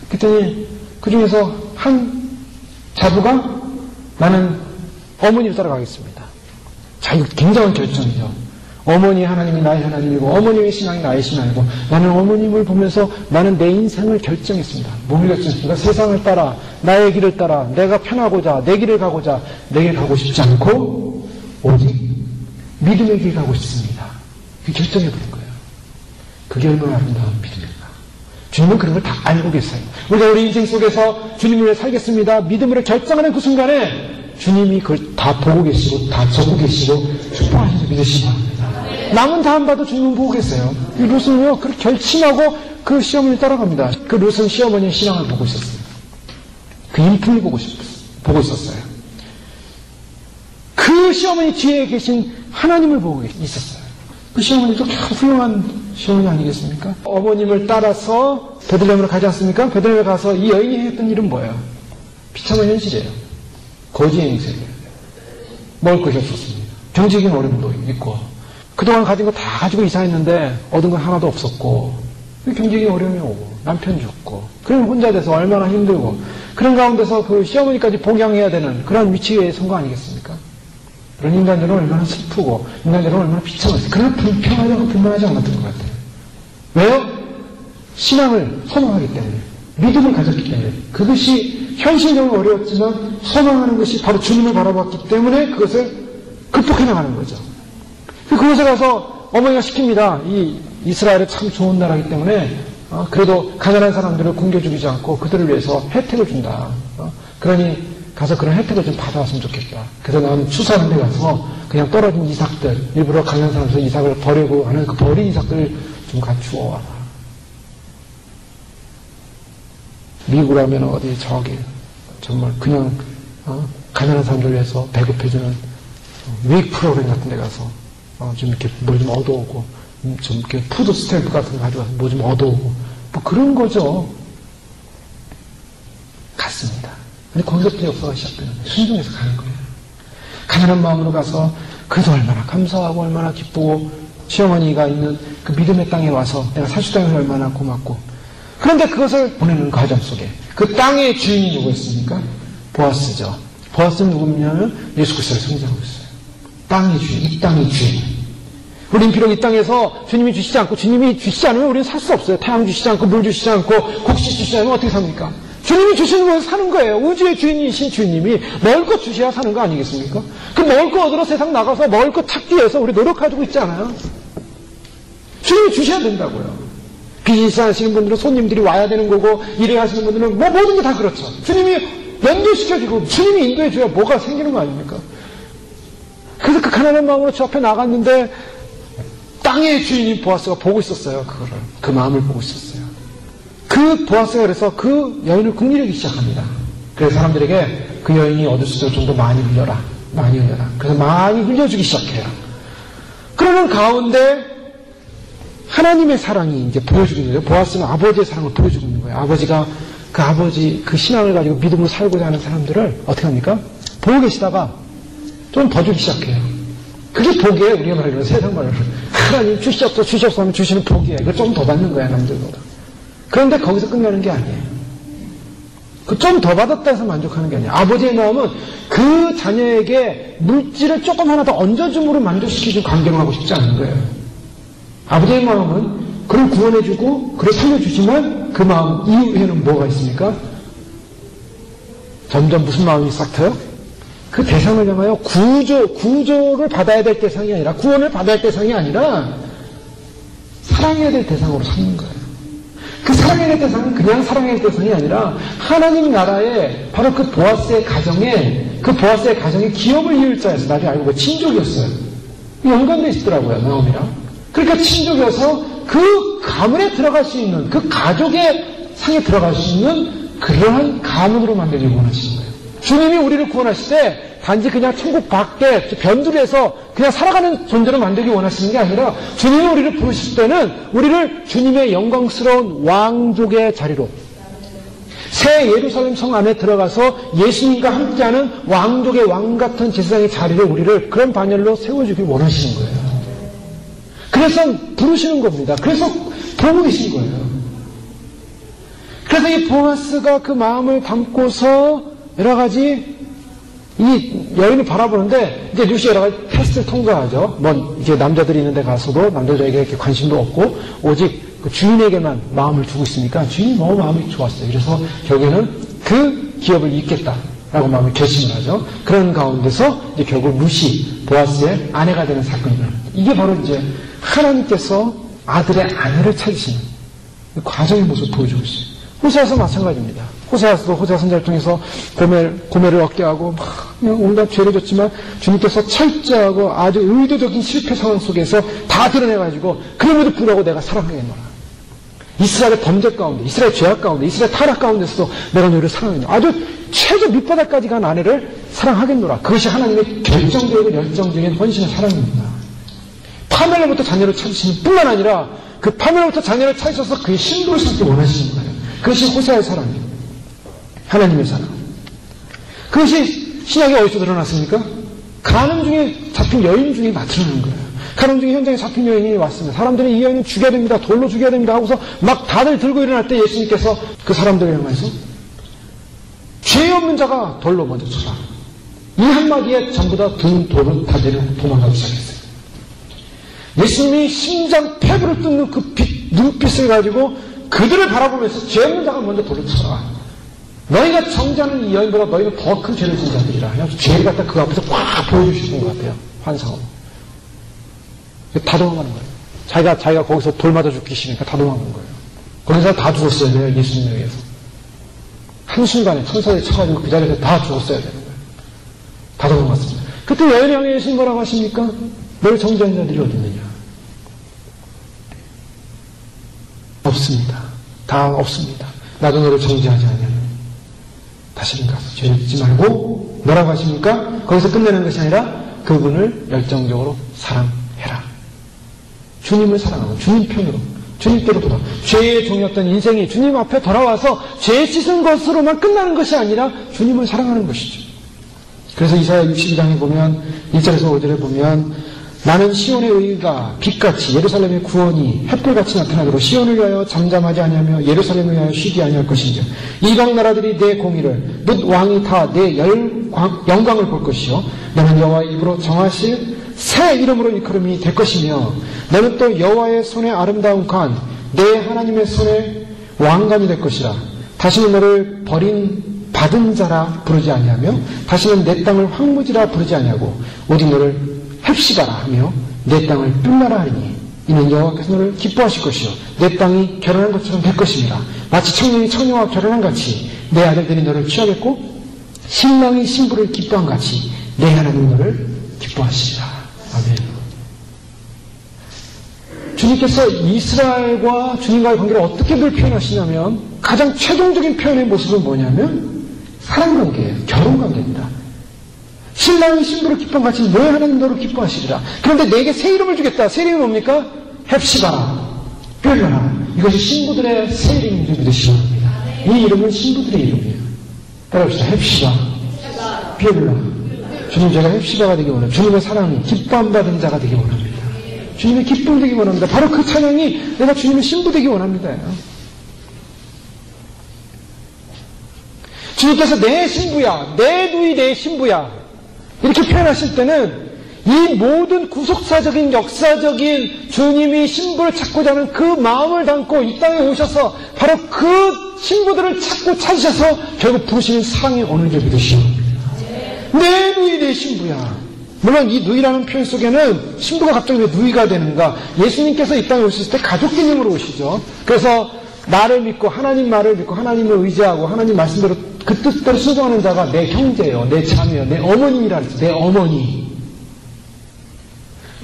그랬더니 그 중에서 한 자부가 나는 어머니를 따라가겠습니다. 자, 이거 굉장한 결정이죠. 어머니 하나님이 나의 하나님이고 어머님의 신앙이 나의 신앙이고 나는 어머님을 보면서 나는 내 인생을 결정했습니다. 뭘 결정했습니까? 세상을 따라 나의 길을 따라 내가 편하고자 내 길을 가고자 내 길 가고 싶지 않고 오직 믿음의 길 가고 싶습니다. 그 결정해버린 거예요. 그게 얼마나 아름다운 믿음입니까? 주님은 그런 걸 다 알고 계세요. 우리가 우리 인생 속에서 주님을 위해 살겠습니다. 믿음으로 결정하는 그 순간에 주님이 그걸 다 보고 계시고 다 적고 계시고 축복하시는 줄 믿으시기 바랍니다. 남은 다 안 봐도 주님은 보고 계세요. 이 룻은요, 그렇게 결심하고 그 시어머니를 따라갑니다. 그 룻은 시어머니의 신앙을 보고 있었어요. 그 인품을 보고 있었어요. 그 시어머니 뒤에 계신 하나님을 보고 있었어요. 그 시어머니도 훌륭한 시어머니 아니겠습니까? 어머님을 따라서 베들레헴으로 가지 않습니까? 베들레헴에 가서 이 여인이 했던 일은 뭐예요? 비참한 현실이에요. 거지 행세예요. 먹을 것이 없었습니다. 경제적인 어려움도 있고 그동안 가진 거 다 가지고 이사했는데 얻은 건 하나도 없었고 경제적인 어려움이 오고 남편 죽고 그럼 혼자 돼서 얼마나 힘들고 그런 가운데서 그 시어머니까지 복양해야 되는 그런 위치에 선 거 아니겠습니까? 그런 인간들은 얼마나 슬프고 인간들은 얼마나 비참했어요. 그러나 불평하지 불만하지 않았던 것 같아요. 왜요? 신앙을 소망하기 때문에 믿음을 가졌기 때문에 그것이 현실적으로 어려웠지만 소망하는 것이 바로 주님을 바라봤기 때문에 그것을 극복해 나가는 거죠. 그곳에 가서 어머니가 시킵니다. 이 이스라엘은 참 좋은 나라이기 때문에 그래도 가난한 사람들을 굶겨 죽이지 않고 그들을 위해서 혜택을 준다. 그러니 가서 그런 혜택을 좀 받아왔으면 좋겠다. 그래서 나는 추수하는 데 가서 그냥 떨어진 이삭들, 일부러 가난한 사람들 이삭을 버리고 하는 그 버린 이삭들을 좀 갖추어 와라. 미국이라면 어디 저기 정말 그냥 가난한 사람들 위해서 배급해주는 위익 프로그램 같은 데 가서 좀 이렇게 뭘 좀 얻어오고 좀 이렇게 푸드 스탬프 같은 거 가져와서 뭐 좀 얻어오고 뭐 그런 거죠. 같습니다. 근데 거기서부터 역사가 시작되는 거예요. 순종해서 가는 거예요. 가난한 마음으로 가서 그래도 얼마나 감사하고 얼마나 기쁘고 시어머니가 있는 그 믿음의 땅에 와서 내가 살수당에서 얼마나 고맙고 그런데 그것을 보내는 과정 속에 그 땅의 주인이 누구였습니까? 보아스죠. 보아스는 누구냐면 예수 그리스도를 상징하고 있어요. 땅의 주인, 이 땅의 주인. 우린 비록 이 땅에서 주님이 주시지 않고 주님이 주시지 않으면 우리는 살 수 없어요. 태양 주시지 않고 물 주시지 않고 곡식 주시지 않으면 어떻게 삽니까? 주님이 주시는 곳에서 사는 거예요. 우주의 주인이신 주님이 먹을 것 주셔야 사는 거 아니겠습니까? 그 먹을 것 얻으러 세상 나가서 먹을 것 찾기 위해서 우리 노력하고 있지 않아요? 주님이 주셔야 된다고요. 비즈니스 하시는 분들은 손님들이 와야 되는 거고 일을 하시는 분들은 뭐 모든 게 다 그렇죠. 주님이 연결시켜주고 주님이 인도해줘야 뭐가 생기는 거 아닙니까? 그래서 그 가난한 마음으로 저 앞에 나갔는데 땅의 주인인 보아스가 보고 있었어요. 그거를. 그 마음을 보고 있었어요. 그 보아스가 그래서 그 여인을 궁리하기 시작합니다. 그래서 사람들에게 그 여인이 얻을 수 있도록 좀 더 많이 흘려라. 많이 흘려라. 그래서 많이 흘려주기 시작해요. 그러는 가운데 하나님의 사랑이 이제 보여주고 있는 거예요. 보아스는 아버지의 사랑을 보여주고 있는 거예요. 아버지가 그 아버지 그 신앙을 가지고 믿음으로 살고자 하는 사람들을 어떻게 합니까? 보고 계시다가 좀 더 주기 시작해요. 그게 복이에요. 우리가 말하는 세상 말로. 하나님 주시옵소서 하면 주시는 복이에요. 이거 좀 더 받는 거야, 남들보다. 그런데 거기서 끝나는 게 아니에요. 그 좀 더 받았다 해서 만족하는 게 아니에요. 아버지의 마음은 그 자녀에게 물질을 조금 하나 더 얹어줌으로 만족시키는 관계로 하고 싶지 않은 거예요. 아버지의 마음은 그를 구원해주고 그를 살려주지만 그 마음 이후에는 뭐가 있습니까? 점점 무슨 마음이 싹 트요? 그 대상을 향하여 구조를 받아야 될 대상이 아니라 구원을 받아야 될 대상이 아니라 사랑해야 될 대상으로 삼는 거예요. 그 사랑해야 될 대상은 그냥 사랑해야 될 대상이 아니라 하나님 나라에 바로 그 보아스의 가정에 기업을 이을 자였어요. 나중에 알고 보니까 친족이었어요. 연관되어 있더라고요. 나옴이랑. 그러니까 친족이어서 그 가문에 들어갈 수 있는 그 가족의 상에 들어갈 수 있는 그러한 가문으로 만들기 원하시는 거예요. 주님이 우리를 구원하실 때 단지 그냥 천국 밖에 변두리에서 그냥 살아가는 존재로 만들기 원하시는 게 아니라 주님이 우리를 부르실 때는 우리를 주님의 영광스러운 왕족의 자리로 새 예루살렘 성 안에 들어가서 예수님과 함께하는 왕족의 왕 같은 제사장의 자리를 우리를 그런 반열로 세워주길 원하시는 거예요. 그래서 부르시는 겁니다. 그래서 보고 계신 거예요. 그래서 이 보아스가 그 마음을 담고서 여러 가지 이 여인을 바라보는데 이제 루시 여러 가지 테스트를 통과하죠. 뭐 이제 남자들이 있는데 가서도 남자들에게 이렇게 관심도 없고 오직 그 주인에게만 마음을 두고 있으니까 주인이 너무 마음이 좋았어요. 그래서 결국에는 그 기업을 잇겠다라고 마음을 결심을 하죠. 그런 가운데서 이제 결국 루시 보아스의 아내가 되는 사건이 일어납니다. 이게 바로 이제 하나님께서 아들의 아내를 찾으시는 그 과정의 모습을 보여주고 있어요. 호세아서 마찬가지입니다. 호세아서도 호세아 선지자를 통해서 고멜을 얻게 하고 그냥 온갖 죄를 졌지만 주님께서 철저하고 아주 의도적인 실패 상황 속에서 다 드러내가지고 그럼에도 불구하고 내가 사랑하겠노라. 이스라엘의 범죄 가운데, 이스라엘 죄악 가운데, 이스라엘 타락 가운데서도 내가 너희를 사랑하겠노라. 아주 최저 밑바닥까지 간 아내를 사랑하겠노라. 그것이 하나님의 결정적이고 열정적인 헌신의 사랑입니다. 파멜로부터 자녀를 찾으시는 뿐만 아니라 그 파멜로부터 자녀를 찾으셔서 그의 신부를 삼기 원하시는 거예요. 그것이 호세아의 사랑이에요. 하나님의 사랑. 그것이 신약에 어디서 드러났습니까? 가늠 중에 잡힌 여인 중에 나타나는 거예요. 가늠 중에 현장에 잡힌 여인이 왔습니다. 사람들이 이 여인을 죽여야 됩니다. 돌로 죽여야 됩니다. 하고서 막 다들 들고 일어날 때 예수님께서 그 사람들을 향해서 죄 없는 자가 돌로 먼저 쳐라. 이 한마디에 전부 다 든 돌은 다들 도망가기 시작했어요. 예수님이 심장 폐부를 뜯는 그 눈빛을 가지고 그들을 바라보면서 죄 없는 자가 먼저 돌로 쳐라. 너희가 정죄하는 이 여인보다 너희는 더 큰 죄를 진 자들이라. 그냥 죄를 갖다 그 앞에서 꽉 보여주시는 것 같아요. 환상으로. 다 도망가는 거예요. 자기가 거기서 돌 맞아 죽기 싫으니까 다 도망가는 거예요. 거기서 다 죽었어야 돼요. 예수님에 의해서. 한순간에 천사에 쳐가지고 그 자리에서 다 죽었어야 되는 거예요. 다 도망갔습니다. 그때 여인을 향해 예수님 뭐라고 하십니까? 널 정죄한 자들이 어디 있느냐? 없습니다. 다 없습니다. 나도 너를 정죄하지 않으면 다시는 가서 죄를 짓지 말고 뭐라고 하십니까? 거기서 끝내는 것이 아니라 그분을 열정적으로 사랑해라. 주님을 사랑하고 주님 편으로 주님께로 돌아 죄의 종이었던 인생이 주님 앞에 돌아와서 죄 씻은 것으로만 끝나는 것이 아니라 주님을 사랑하는 것이죠. 그래서 이사야 62장에 보면 1절에서 5절에 보면 나는 시온의 의가 빛같이 예루살렘의 구원이 햇불같이 나타나도록 시온을 위하여 잠잠하지 아니하며 예루살렘을 위하여 쉬지 아니할 것인지 이방 나라들이 내 공의를 및 왕이 다 내 영광을 볼 것이요 너는 여호와의 입으로 정하실 새 이름으로 일컬음이 될 것이며 너는 또 여호와의 손에 아름다운 관 내 하나님의 손에 왕관이 될 것이라. 다시는 너를 받은 자라 부르지 아니하며 다시는 내 땅을 황무지라 부르지 아니하고 오직 너를 헵시바라 하며 내 땅을 뿔나라 하리니 이는 여호와께서 너를 기뻐하실 것이요 내 땅이 결혼한 것처럼 될 것입니다. 마치 청년이 처녀와 결혼한 같이 내 아들들이 너를 취하겠고 신랑이 신부를 기뻐한 같이 내 하나님 너를 기뻐하시리라. 아멘. 주님께서 이스라엘과 주님과의 관계를 어떻게 늘 표현하시냐면 가장 최종적인 표현의 모습은 뭐냐면 사랑관계예요. 결혼관계입니다. 신랑이 신부를 기뻐한 같이 내 하나님 너를 기뻐하시리라. 그런데 내게 새 이름을 주겠다. 새 이름이 뭡니까? 헵시바라, 뼈려라. 이것이 신부들의 새 이름인 줄 믿으시기 바랍니다. 이 이름은 신부들의 이름이에요. 따라합시다. 헵시바, 뼈려라. 주님 제가 헵시바가 되기 원합니다. 주님의 사랑이 기뻐함 받은 자가 되기 원합니다. 주님의 기쁨 되기 원합니다. 바로 그 찬양이 내가 주님의 신부 되기 원합니다. 주님께서 내 신부야, 내 누이 내 신부야 이렇게 표현하실 때는 이 모든 구속사적인 역사적인 주님이 신부를 찾고자 하는 그 마음을 담고 이 땅에 오셔서 바로 그 신부들을 찾으셔서 결국 부르시는 사랑의 언어를 믿으시오. 내 누이 내 신부야. 물론 이 누이라는 표현 속에는 신부가 갑자기 왜 누이가 되는가? 예수님께서 이 땅에 오셨을 때 가족 개념으로 오시죠. 그래서 나를 믿고 하나님 말을 믿고 하나님을 의지하고 하나님 말씀대로 그 뜻대로 순종하는 자가 내 형제예요, 내 자매예요, 내 어머니라 그랬어요. 내 어머니.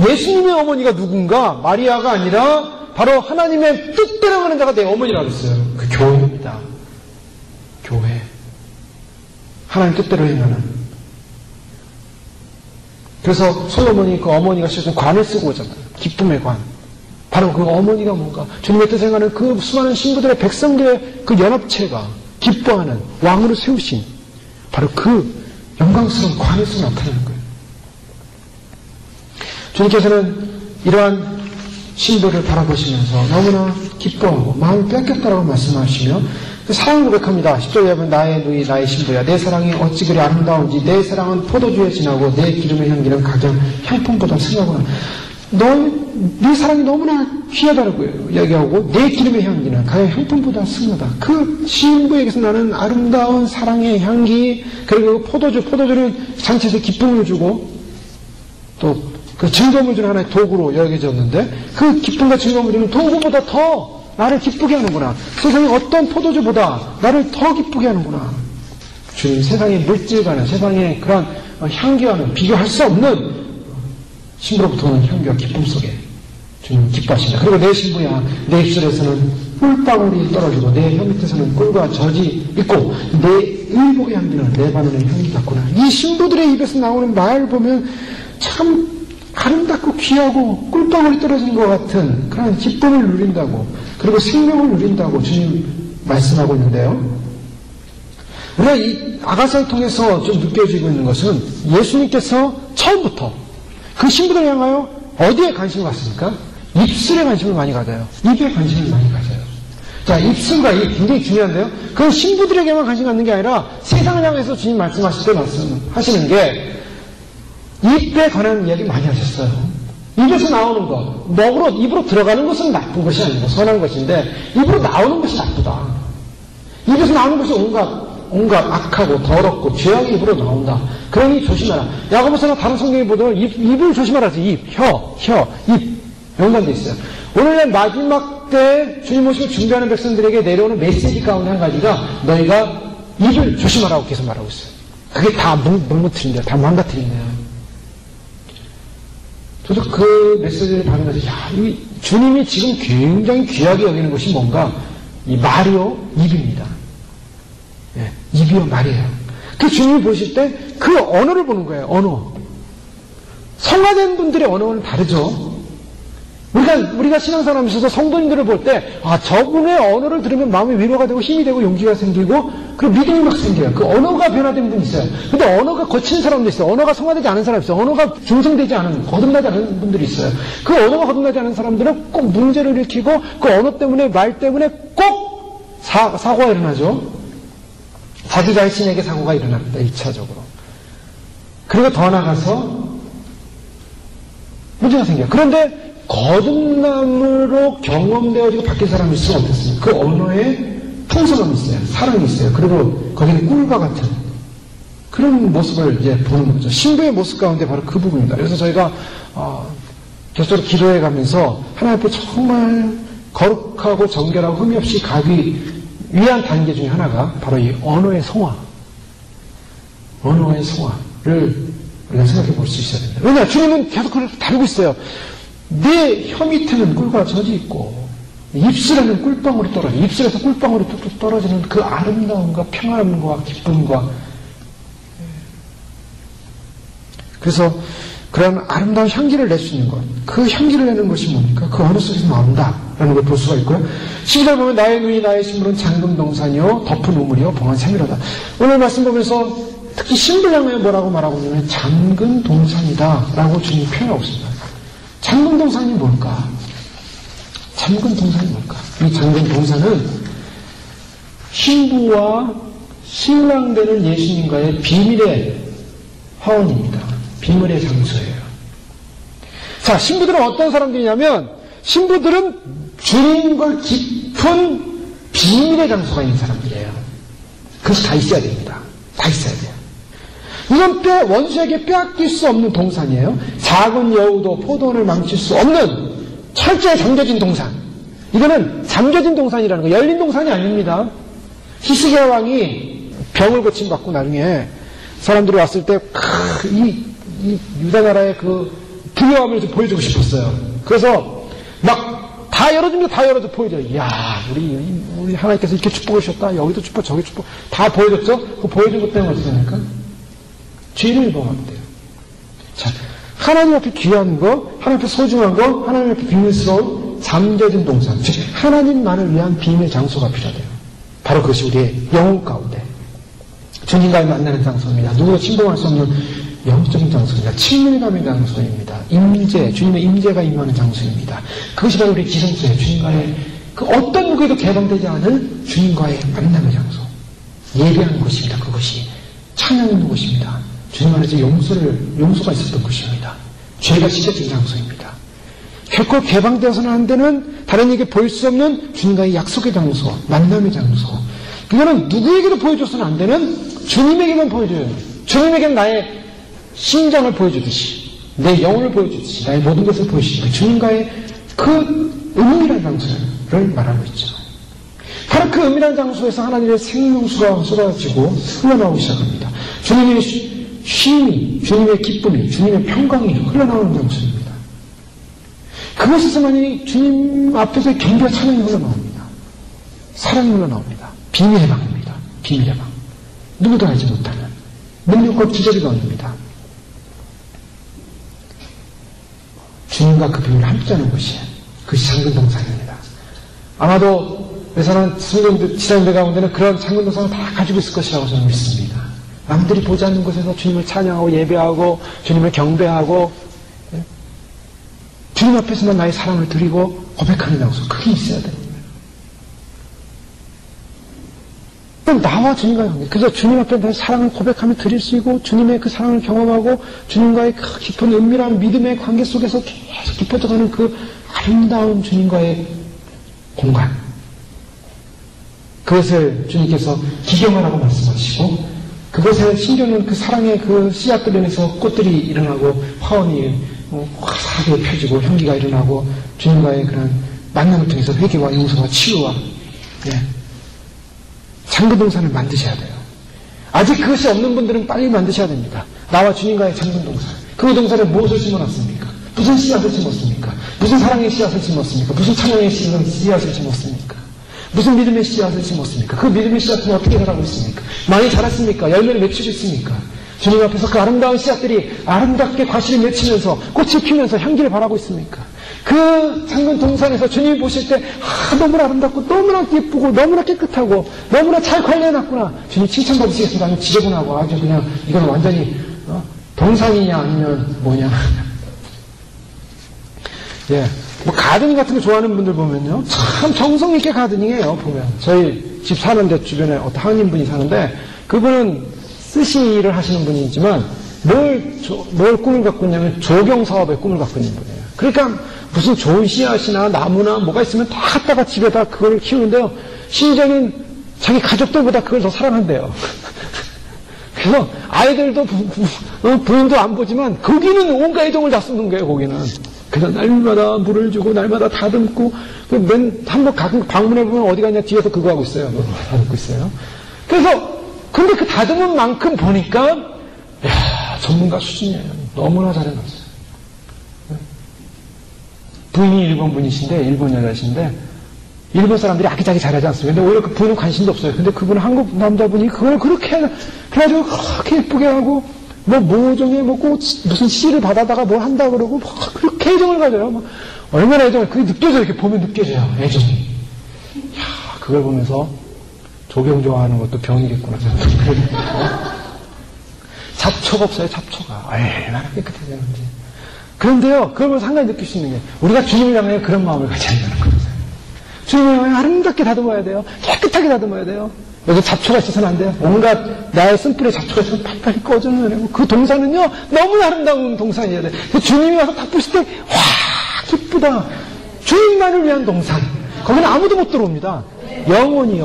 예수님의 어머니가 누군가? 마리아가 아니라 바로 하나님의 뜻대로 하는 자가 내 어머니라 그랬어요. 그 교회입니다. 교회. 하나님 뜻대로 행하는. 그래서 솔로몬이 그 어머니가 쓰신 관을 쓰고 오잖아요. 기쁨의 관. 바로 그 어머니가 뭔가 주님의 뜻을 행하는 그 수많은 신부들의 백성들의 그 연합체가 기뻐하는 왕으로 세우신 바로 그 영광스러운 관에서 나타나는 거예요. 주님께서는 이러한 신부를 바라보시면서 너무나 기뻐하고 마음을 뺏겼다라고 말씀하시며 사랑을 고백합니다. 10절에 보면 나의 누이 나의 신부야 내 사랑이 어찌 그리 아름다운지 내 사랑은 포도주에 진하고 내 기름의 향기는 가장 향품보다 승하구나. 네 사랑이 너무나 귀하다고 얘기하고 내 기름의 향기는 가장 향품보다 승하다. 그 신부에게서 나는 아름다운 사랑의 향기 그리고 포도주는 잔치에서 기쁨을 주고 또 그 즐거움을 주는 하나의 도구로 여겨졌는데 그 기쁨과 즐거움을 주는 도구보다 더 나를 기쁘게 하는구나. 세상의 어떤 포도주보다 나를 더 기쁘게 하는구나. 주님 세상의 물질과는 세상의 그런 향기와는 비교할 수 없는 신부로부터 오는 향기와 기쁨 속에 주님 기뻐하십니다. 그리고 내 신부야 내 입술에서는 꿀방울이 떨어지고 내 혀 밑에서는 꿀과 젖이 있고 내 의복의 향기는 레바논의 향이 같구나. 이 신부들의 입에서 나오는 말 보면 참 아름답고 귀하고 꿀방울이 떨어진 것 같은 그런 기쁨을 누린다고 그리고 생명을 누린다고 주님 말씀하고 있는데요. 우리가 이 아가서를 통해서 좀 느껴지고 있는 것은 예수님께서 처음부터 그 신부들을 향하여 어디에 관심을 갖습니까? 입술에 관심을 많이 가져요. 입에 관심을 많이 가져요. 자, 입술과 입 굉장히 중요한데요. 그 신부들에게만 관심 갖는 게 아니라 세상을 향해서 주님 말씀하실 때 말씀하시는 게 입에 관한 이야기 많이 하셨어요. 입에서 나오는 것, 입으로 들어가는 것은 나쁜 것이 아니고 선한 것인데 입으로 나오는 것이 나쁘다. 입에서 나오는 것이 온갖 온갖 악하고 더럽고 죄악의 입으로 나온다. 그러니 조심하라. 야고보서나 다른 성경에 보면 입을 조심하라지. 입 연관되어 있어요. 오늘날 마지막 때 주님 오시고 준비하는 백성들에게 내려오는 메시지 가운데 한 가지가 너희가 입을 조심하라고 계속 말하고 있어요. 그게 다 뭉무트린데요. 다 망가뜨린데요. 저도 그 메시지를 받으면서 주님이 지금 굉장히 귀하게 여기는 것이 뭔가 이 말이요 입입니다. 예, 입이요 말이에요. 그 주님이 보실 때 그 언어를 보는 거예요. 언어. 성화된 분들의 언어는 다르죠. 우리가 신앙생활 하면서 성도님들을 볼 때, 저분의 언어를 들으면 마음이 위로가 되고 힘이 되고 용기가 생기고, 그리고 믿음이 막 생겨요. 그 언어가 변화된 분이 있어요. 근데 언어가 거친 사람도 있어요. 언어가 성화되지 않은 사람이 있어요. 언어가 중성되지 않은, 거듭나지 않은 분들이 있어요. 그 언어가 거듭나지 않은 사람들은 꼭 문제를 일으키고, 그 언어 때문에, 말 때문에 꼭 사고가 일어나죠. 자기 자신에게 사고가 일어납니다. 1차적으로. 그리고 더 나가서 문제가 생겨요. 그런데 거듭남으로 경험되어지고 바뀐 사람일 수가 없겠습니다. 그 언어에 풍성함이 있어요. 사랑이 있어요. 그리고 거기는 꿀과 같은 그런 모습을 이제 보는 거죠. 신부의 모습 가운데 바로 그 부분입니다. 그래서 저희가 계속 기도해 가면서 하나님 앞에 정말 거룩하고 정결하고 흠이 없이 가기 위한 단계 중에 하나가 바로 이 언어의 성화. 언어의 성화를 우리가 생각해 볼 수 있어야 됩니다. 왜냐? 주님은 계속 그걸 다루고 있어요. 내 혀 밑에는 꿀과 젖이 있고 입술에는 꿀방울이 떨어져. 입술에서 꿀방울이 뚝뚝 떨어지는 그 아름다움과 평안함과 기쁨과 그래서 그런 아름다운 향기를 낼 수 있는 것. 그 향기를 내는 것이 뭡니까? 그 언어 속에서 나온다라는 걸 볼 수가 있고요. 12절 보면 나의 눈이 나의 신부는 잠금 동산이요 덮은 우물이요 봉한 샘이로다. 오늘 말씀 보면서 특히 신부를 뭐라고 말하고 있냐면 잠금 동산이다 라고 주님이 표현하고 있습니다. 잠금 동산이 뭘까? 잠금 동산이 뭘까? 이 잠금 동산은 신부와 신랑 되는 예수님과의 비밀의 화원입니다. 비밀의 장소예요. 자, 신부들은 어떤 사람들이냐면 신부들은 주님과 깊은 비밀의 장소가 있는 사람들이에요. 그것이 다 있어야 됩니다. 다 있어야 돼요. 이건 원수에게 빼앗길 수 없는 동산이에요. 작은 여우도 포도원을 망칠 수 없는 철저히 잠겨진 동산. 이거는 잠겨진 동산이라는 거, 열린 동산이 아닙니다. 히스기야 왕이 병을 고침받고 나중에 사람들이 왔을 때 이 유다 나라의 그 부유함을 좀 보여주고 싶었어요. 그래서 막 다 열어줍니다. 다 열어줘 보여줘요. 이야, 우리 하나님께서 이렇게 축복을 주셨다. 여기도 축복, 저기 축복 다 보여줬죠. 그 보여준 것 때문에 어떻게 됩니까? 죄를 범하면 돼요. 자, 하나님 앞에 귀한 거, 하나님 앞에 소중한 거, 하나님 앞에 비밀스러운 잠겨진 동산, 즉 하나님만을 위한 비밀 장소가 필요해요. 바로 그것이 우리의 영혼 가운데 주님과의 만나는 장소입니다. 누구도 침범할 수 없는 영적인 장소입니다. 친밀감의 장소입니다. 임재, 주님의 임재가 임하는 장소입니다. 그것이 바로 우리 지성소예요. 주님과의 그 어떤 누구에도 개방되지 않은 주님과의 만남의 장소, 예배하는 곳입니다. 그것이 찬양 있는 곳입니다. 주님 안에서 용서가 있었던 곳입니다. 죄가 씻어진 장소입니다. 결코 개방되어서는 안 되는 다른 이에게 보일 수 없는 주님과의 약속의 장소, 만남의 장소. 이거는 누구에게도 보여줘서는 안 되는 주님에게만 보여줘요. 주님에게는 나의 심장을 보여주듯이, 내 영혼을 보여주듯이, 나의 모든 것을 보여주시고 주님과의 그 은밀한 장소를 말하고 있죠. 바로 그 은밀한 장소에서 하나님의 생명수가 쏟아지고 흘러나오기 시작합니다. 주님의 쉼이, 주님의 기쁨이, 주님의 평강이 흘러나오는 장소입니다. 그곳에서만이 주님 앞에서 경배와 찬양이 흘러나옵니다. 사랑이 흘러나옵니다. 비밀의 방입니다. 비밀의 방. 누구도 알지 못하는 능력과 기적이 나옵니다. 주님과 그 비밀을 함께하는 곳이 그것이 잠근동산입니다. 아마도 외산한 성도님들, 지상들 가운데는 그런 잠근동산을 다 가지고 있을 것이라고 저는 믿습니다. 남들이 보지 않는 곳에서 주님을 찬양하고 예배하고 주님을 경배하고 주님 앞에서만 나의 사랑을 드리고 고백하는 장소, 그게 있어야 됩니다. 그럼 나와 주님과의 관계, 그래서 주님 앞에 나의 사랑을 고백하며 드릴 수 있고 주님의 그 사랑을 경험하고 주님과의 그 깊은 은밀한 믿음의 관계 속에서 계속 깊어져가는 그 아름다운 주님과의 공간, 그것을 주님께서 기경하라고 말씀하시고, 그것에 심겨놓은 그 사랑의 그 씨앗들 안에서 꽃들이 일어나고 화원이 화사하게 펴지고 향기가 일어나고 주님과의 그런 만남을 통해서 회개와 용서와 치유와 장근동산을 만드셔야 돼요. 아직 그것이 없는 분들은 빨리 만드셔야 됩니다. 나와 주님과의 장근동산. 그 동산에 무엇을 심어놨습니까? 무슨 씨앗을 심었습니까? 무슨 사랑의 씨앗을 심었습니까? 무슨 찬양의 씨앗을 심었습니까? 무슨 믿음의 씨앗을 심었습니까? 그 믿음의 씨앗은 어떻게 자라고 있습니까? 많이 자랐습니까? 열매를 맺히고 있습니까? 주님 앞에서 그 아름다운 씨앗들이 아름답게 과실을 맺히면서 꽃이 피면서 향기를 발하고 있습니까? 그 장근 동산에서 주님이 보실 때 너무나 아름답고 너무나 예쁘고 너무나 깨끗하고 너무나 잘 관리해놨구나. 주님 칭찬받으시겠습니다. 아니면 지저분하고 아주 그냥 이건 완전히 동산이냐 아니면 뭐냐. 뭐 가드닝 같은 거 좋아하는 분들 보면요, 참 정성 있게 가드닝해요. 보면 저희 집 사는데 주변에 어떤 하느님 분이 사는데 그분은 스시 일을 하시는 분이지만 뭘 꿈을 갖고 있냐면 조경 사업의 꿈을 갖고 있는 분이에요. 그러니까 무슨 좋은 씨앗이나 나무나 뭐가 있으면 다 갖다가 집에다 그걸 키우는데요. 심지어는 자기 가족들보다 그걸 더 사랑한대요. 그래서 아이들도 부인도 안 보지만 거기는 온갖 애정을 다 쓰는 거예요. 거기는. 그래서 날마다 물을 주고 날마다 다듬고 한번 가끔 방문해보면 어디 갔냐 뒤에서 그거 하고 있어요. 다듬고 있어요. 그래서 근데 그 다듬은 만큼 보니까 전문가 수준이에요. 너무나 잘해놨어요. 부인이 일본 분이신데 일본 여자신데 일본 사람들이 아기자기 잘하지 않습니까? 근데 오히려 그 부인은 관심도 없어요. 근데 그분은 한국 남자분이 그걸 그렇게 그래가지고 그렇게 예쁘게 하고 뭐 모종에 뭐 꽃 무슨 씨를 받아다가 뭘 한다 그러고 막 그렇게 애정을 가져요. 막 얼마나 애정을 그게 느껴져. 이렇게 보면 느껴져요. 애정이. 그걸 보면서 조경 좋아하는 것도 병이겠구나. 잡초가 없어요. 잡초가 얼마나 깨끗해지는지. 그런데요, 그걸 보면서 한 가지 느낄 수 있는 게 우리가 주님을 향해 그런 마음을 가져야 되는 거예요. 주님을 향해 아름답게 다듬어야 돼요. 깨끗하게 다듬어야 돼요. 여기 잡초가 있어서는 안 돼요. 온갖 나의 쓴뿌리에 잡초가 있으면 팔팔이 꺼져내고 그 동산은요 너무나 아름다운 동산이어야 돼. 주님이 와서 딱 보실 때 와 기쁘다. 주님만을 위한 동산. 거기는 아무도 못 들어옵니다. 영원히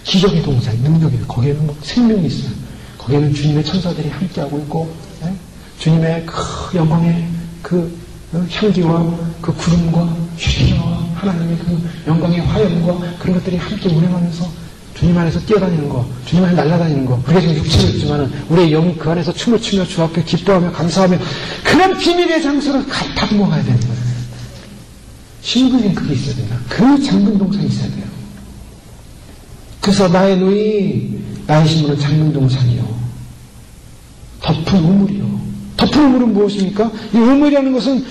기적의 동산, 능력이 거기에는 뭐 생명이 있어요. 거기에는 주님의 천사들이 함께하고 있고 주님의 그 영광의 그 향기와 그 구름과 휘어와 하나님의 그 영광의 화염과 그런 것들이 함께 운행하면서 주님 안에서 뛰어다니는 거, 주님 안에 날아다니는 거. 우리가 지금 육체는 있지만 우리의 영이 그 안에서 춤을 추며 주 앞에 기뻐하며 감사하며 그런 비밀의 장소를 다듬어 가야 되는 거예요. 신부는 그게 있어야 된다. 그 장근동산이 있어야 돼요. 그래서 나의 누이, 나의 신부는 장근동산이요. 덮은 우물이요. 덮은 우물은 무엇입니까? 이 우물이라는 것은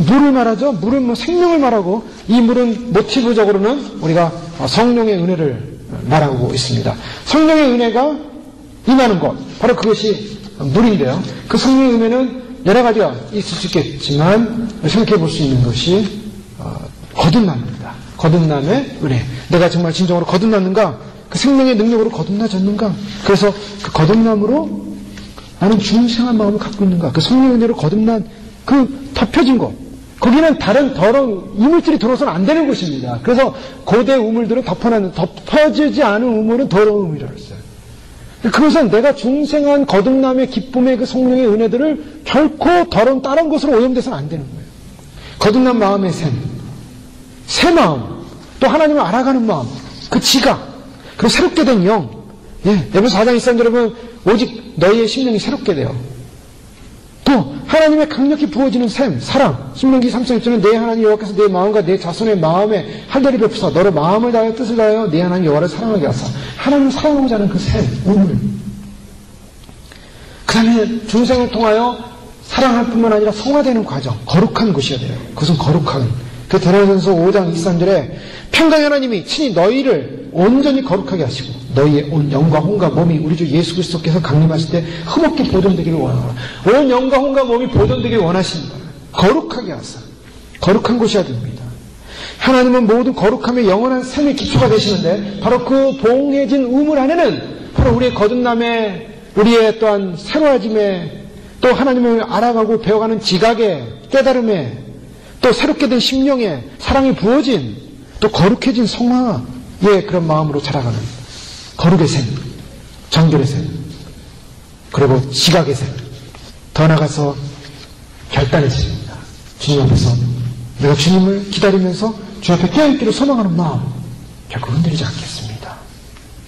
물을 말하죠. 물은 뭐 생명을 말하고 이 물은 모티브적으로는 우리가 성령의 은혜를 말하고 있습니다. 성령의 은혜가 임하는 것, 바로 그것이 물인데요. 그 성령의 은혜는 여러 가지가 있을 수 있겠지만 생각해 볼 수 있는 것이 거듭남입니다. 거듭남의 은혜. 내가 정말 진정으로 거듭났는가? 그 생명의 능력으로 거듭나졌는가? 그래서 그 거듭남으로 나는 중생한 마음을 갖고 있는가? 그 성령의 은혜로 거듭난 그 덮여진 것. 거기는 다른 더러운 이물질이 들어서는 안 되는 곳입니다. 그래서 고대 우물들은 덮어지지 않은 우물은 더러운 우물이라고 했어요. 그것은 내가 중생한 거듭남의 기쁨의 그 성령의 은혜들을 결코 더러운 다른 것으로 오염돼서는 안 되는 거예요. 거듭난 마음의 새 마음, 또 하나님을 알아가는 마음, 그 지각, 그리고 새롭게 된 영. 에베소 4장 23절 여러분, 오직 너희의 심령이 새롭게 돼요. 또 하나님의 강력히 부어지는 샘, 사랑. 신명기 3장 1절은 내 하나님 여호와께서 내 마음과 내 자손의 마음에 할례를 베푸사 너로 마음을 다하여 뜻을 다하여 내 하나님 여호와를 사랑하게 하사. 하나님을 사랑하고자 하는 그 샘, 우물. 그 다음에 중생을 통하여 사랑할 뿐만 아니라 성화되는 과정, 거룩한 것이어야 돼요. 그것은 거룩한. 그 데살로니가전서 5장 23절에 평강의 하나님이 친히 너희를 온전히 거룩하게 하시고 너희의 온 영과 혼과 몸이 우리 주 예수 그리스도께서 강림하실 때 흠없게 보존되기를 원하노라. 온 영과 혼과 몸이 보존되기를 원하십니다. 거룩하게 하사. 거룩한 곳이어야 됩니다. 하나님은 모든 거룩함의 영원한 삶의 기초가 되시는데 바로 그 봉해진 우물 안에는 바로 우리의 거듭남의 우리의 또한 새로워짐에 또 하나님을 알아가고 배워가는 지각의 깨달음에 또 새롭게 된 심령에 사랑이 부어진 또 거룩해진 성화의 그런 마음으로 자라가는 거룩의 샘, 정결의 샘, 그리고 지각의 샘, 더 나아가서 결단의 샘입니다. 주님 앞에서 내가 주님을 기다리면서 주 앞에 깨어있기를 소망하는 마음 결코 흔들리지 않겠습니다.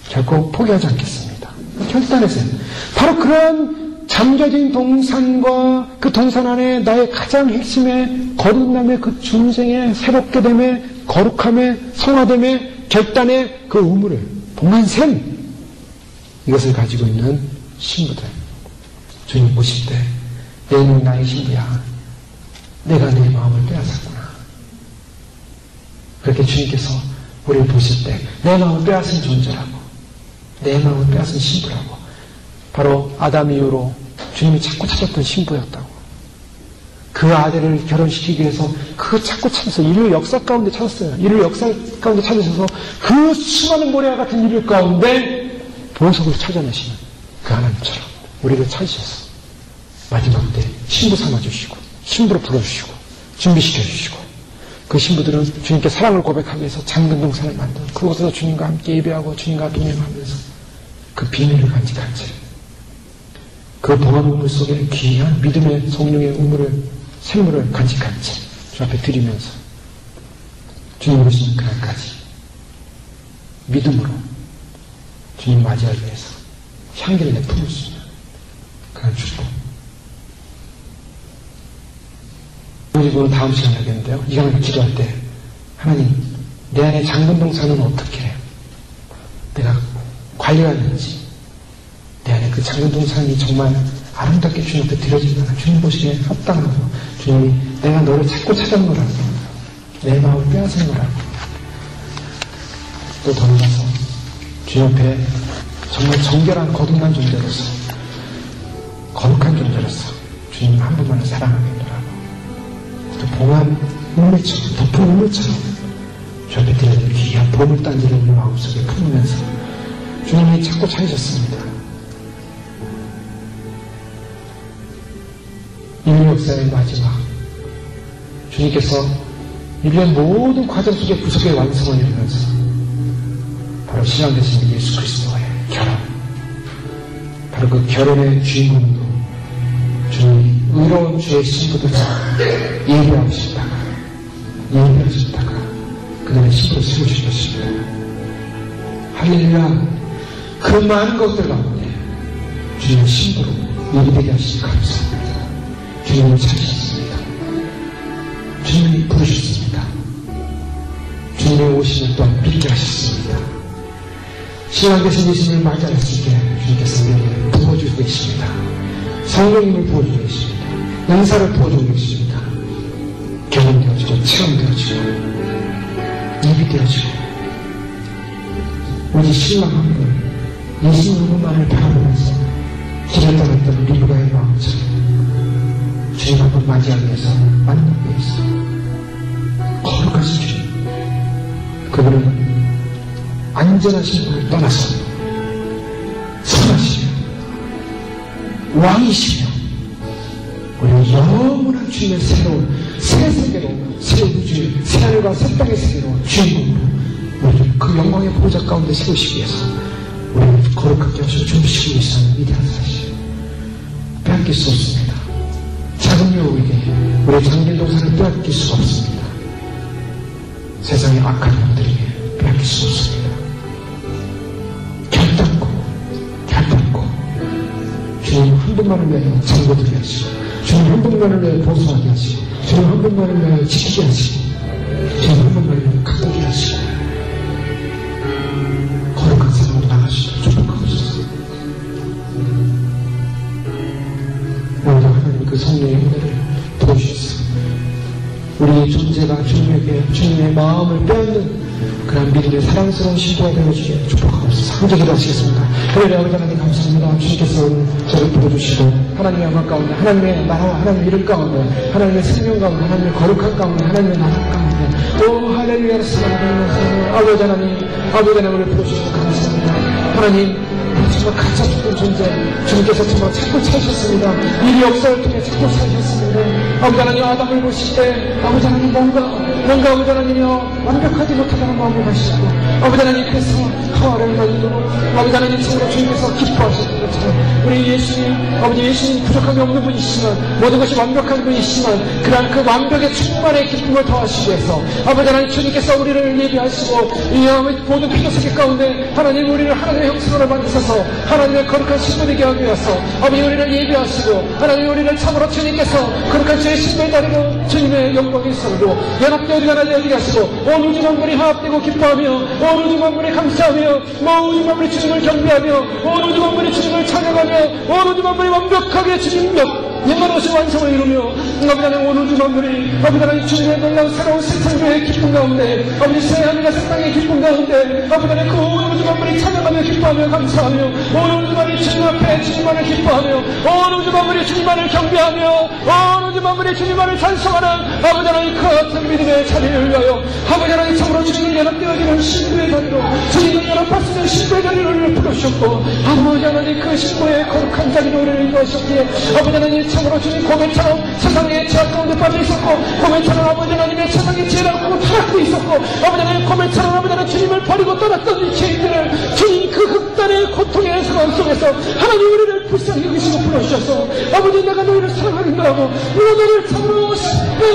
결코 포기하지 않겠습니다. 결단의 샘, 바로 그런 잠겨진 동산과 그 동산 안에 나의 가장 핵심의 거듭남의 그 중생의 새롭게 됨의 거룩함의 성화됨의 결단의 그 의무를 봉한 샘, 이것을 가지고 있는 신부들, 주님 보실 때 내 이름이 나의 신부야, 내가 내 마음을 빼앗았구나. 그렇게 주님께서 우리를 보실 때 내 마음을 빼앗은 존재라고, 내 마음을 빼앗은 신부라고, 바로 아담 이후로 주님이 자꾸 찾았던 신부였다고. 그 아들을 결혼시키기 위해서 그 자꾸 찾아서 인류 역사 가운데 찾았어요. 인류 역사 가운데 찾으셔서 그 수많은 모래와 같은 인류 가운데 보석을 찾아내시는 그 하나님처럼 우리를 찾으셔서 마지막 때 신부 삼아주시고 신부로 불러주시고 준비시켜주시고, 그 신부들은 주님께 사랑을 고백하기 위해서 잠근 동산을 만든 그곳에서 주님과 함께 예배하고 주님과 동행하면서 그 비밀을 간직한 채, 그 봉한 우물 속에 귀한 믿음의 성령의 우물을, 샘물을 간직한 채 주 앞에 드리면서 주님 오시는 그날까지 믿음으로 주님 맞이하기 위해서 향기를 내뿜을 수 있는 그런 축복. 그리고 다음 시간에 하겠는데요. 이 강을 기도할 때 하나님, 내 안에 잠근 동산은 어떻게 해요? 내가 관리하는지, 내 안에 그 잠근 동산이 정말 아름답게 주님 앞에 드려지거나 주님 보시기에 합당하고 주님이 내가 너를 자꾸 찾아오노라고, 내 마음을 빼앗으노라고, 또 더 나아가서 주님 앞에 정말 정결한 거듭난 존재로서, 거룩한 존재로서 주님 한 분만을 사랑하겠노라고, 또 봉한 울매처럼, 덮은 울매처럼 주 앞에 드려질 귀한 보물단지를 우리 마음속에 품으면서 주님이 자꾸 찾으셨습니다. 인류 역사의 마지막, 주님께서 인류의 모든 과정 속에 구속의 완성을 이루면서 바로 신앙 되신 예수 그리스도와의 결혼, 바로 그 결혼의 주인공도 주님이 의로운 주의 신부들처럼 예배하셨다가 그날의 신부를 세우신 것입니다. 할렐루야. 그 많은 것들 가운데 주님의 신부로 예배되게 하시니 감사합니다. 주님을 찾으셨습니다. 주님이 부르셨습니다. 주님의 오심을 또한 믿게 하셨습니다. 신앙 되신 예수님을 맞이하셨을 때 주님께서 우리에게 부어주고 계십니다. 성령님을 부어주고 계십니다. 은사를 부어주고 계십니다. 경험되어지고 체험되어지고 입이 되어지고, 오직 신랑 한 분, 예수님 한 분만을 바라보면서 길을 떠났던 리브가의 마음처럼 주님 한 분 맞이하기 위해서 만나기 위해서 거룩하신 주님, 그분은 안전하신 분을 떠나서 선하시며 왕이시며 우리는 영원한 주님의 새로운 새 세계로, 새 우주의 새 하늘과 새 땅의 세계로 주인공으로 우리를 그 영광의 보좌 가운데 세우시기 위해서 우리를 거룩하게 하시고 준비시키고 있는 위대한 사실, 빼앗길 수 없습니다. 작은 여우에게 우리의 잠긴 동산을 빼앗길 수가 없습니다. 세상의 악한 영들에게 빼앗길 수 없습니다. 결단코 주님 한 분만을 위하여 잠궈두게 하시고, 주님 한 분만을 위하여 보수하게 하시고, 주님 한 분만을 위하여 지키게 하시고, 주님 한 분만을 위하여 가꾸게 하시고, 거룩한 사람으로 나가시고 축복하옵소서. 오늘도 하나님 그 성령의 은혜를 보여주셨습니다. 우리의 존재가 주님의 마음을 빼앗는 그런 믿음의 사랑스러운 신부가 되어주기에 축복하옵소서. 함께 기도하시겠습니다. 그래, 아버지 하나님 감사합니다. 주님께서 오늘 저를 보여주시고 하나님의 영광 가운데, 하나님의 나라와 하나님의 이름 가운데, 하나님의 생명 가운데, 하나님의 거룩한 가운데, 하나님의 나라 가운데, 또 할렐루야를 쓰는 아버지 하나님, 아버지 하나님을 보여주시고 감사합니다. 하나님, 정말 가짜 죽은 존재, 주님께서 정말 자꾸 찾으셨습니다. 이 역사를 통해 자꾸 찾으셨습니다. 아버지 하나님, 아담을 보실 때 아버지 하나님 뭔가 아버지 하나님이여 완벽하지 못하다는 마음을 가지시고 아버지 하나님 그래서 하와를 만들고 아버지 하나님 참으로 주님께서 기뻐하셨던 것처럼 우리 예수님, 아버지 예수님 부족함이 없는 분이시지만 모든 것이 완벽한 분이시지만 그러한 그 완벽의 충만의 기쁨을 더하시기 위해서 아버지 하나님 주님께서 우리를 예비하시고 이 모든 피조세계 가운데 하나님 우리를 하나님의 형상으로 만드셔서 하나님의 거룩한 신부 되게 하기 위해서 아버지 우리를 예비하시고 하나님 우리를 참으로 주님께서 거룩한 주의 신부의 자리로 주님의 영광이 서고 연합되어 우리가 하나 되게 하시고 온 우주 만물이 화합되고 기뻐하며 온 우주 만물이 감사하며 온 우주 만물이 주님을 경배하며 온 우주 만물이 주님을 찬양하며 온 우주 만물이 완벽하게 주님 영원하신 완성을 이루며 아버지 하나님 온 우주 만물이 아버지 하나님 주님의 놀라운 새로운 세상의 기쁨 가운데 아버지 새하늘과 새 땅의 기쁨 가운데 아버지 하나님 그 온 우주 만물이 찬양하며 기뻐하며 감사하며 온 우주 만물이 주님 앞에 주님만을 기뻐하며 온 우주 만물이 주님만을 경배하며 온 우주 만물이 주님만을 찬송하는 아버지 하나님 그 같은 믿음의 자리를 위하여 아버지 하나님 참으로 주님을 연합되어지는 신부의 자리로 주님을 연합할 수 있는 신부의 자리로 우리를 부르셨고 아버지 하나님 그 신부의 거룩한 자리로 우리를 인도하셨기에 아버지 하나님 참으로 주님 고백처럼 세상의 죄악 가운데 빠져 있었고 고백처럼 아버지 하나님의 세상의 죄악하고 타락돼 있었고 아버지 하나님 고백처럼 아버지 하나님 주님을 버리고 떠났던 이 죄인들을 주님 그 극단의 고통의 상황 속에서 하나님 우리를 불쌍히 여기시고 불러주셔서 아버지 내가 너희를 사랑하는다라고 너희를 참으로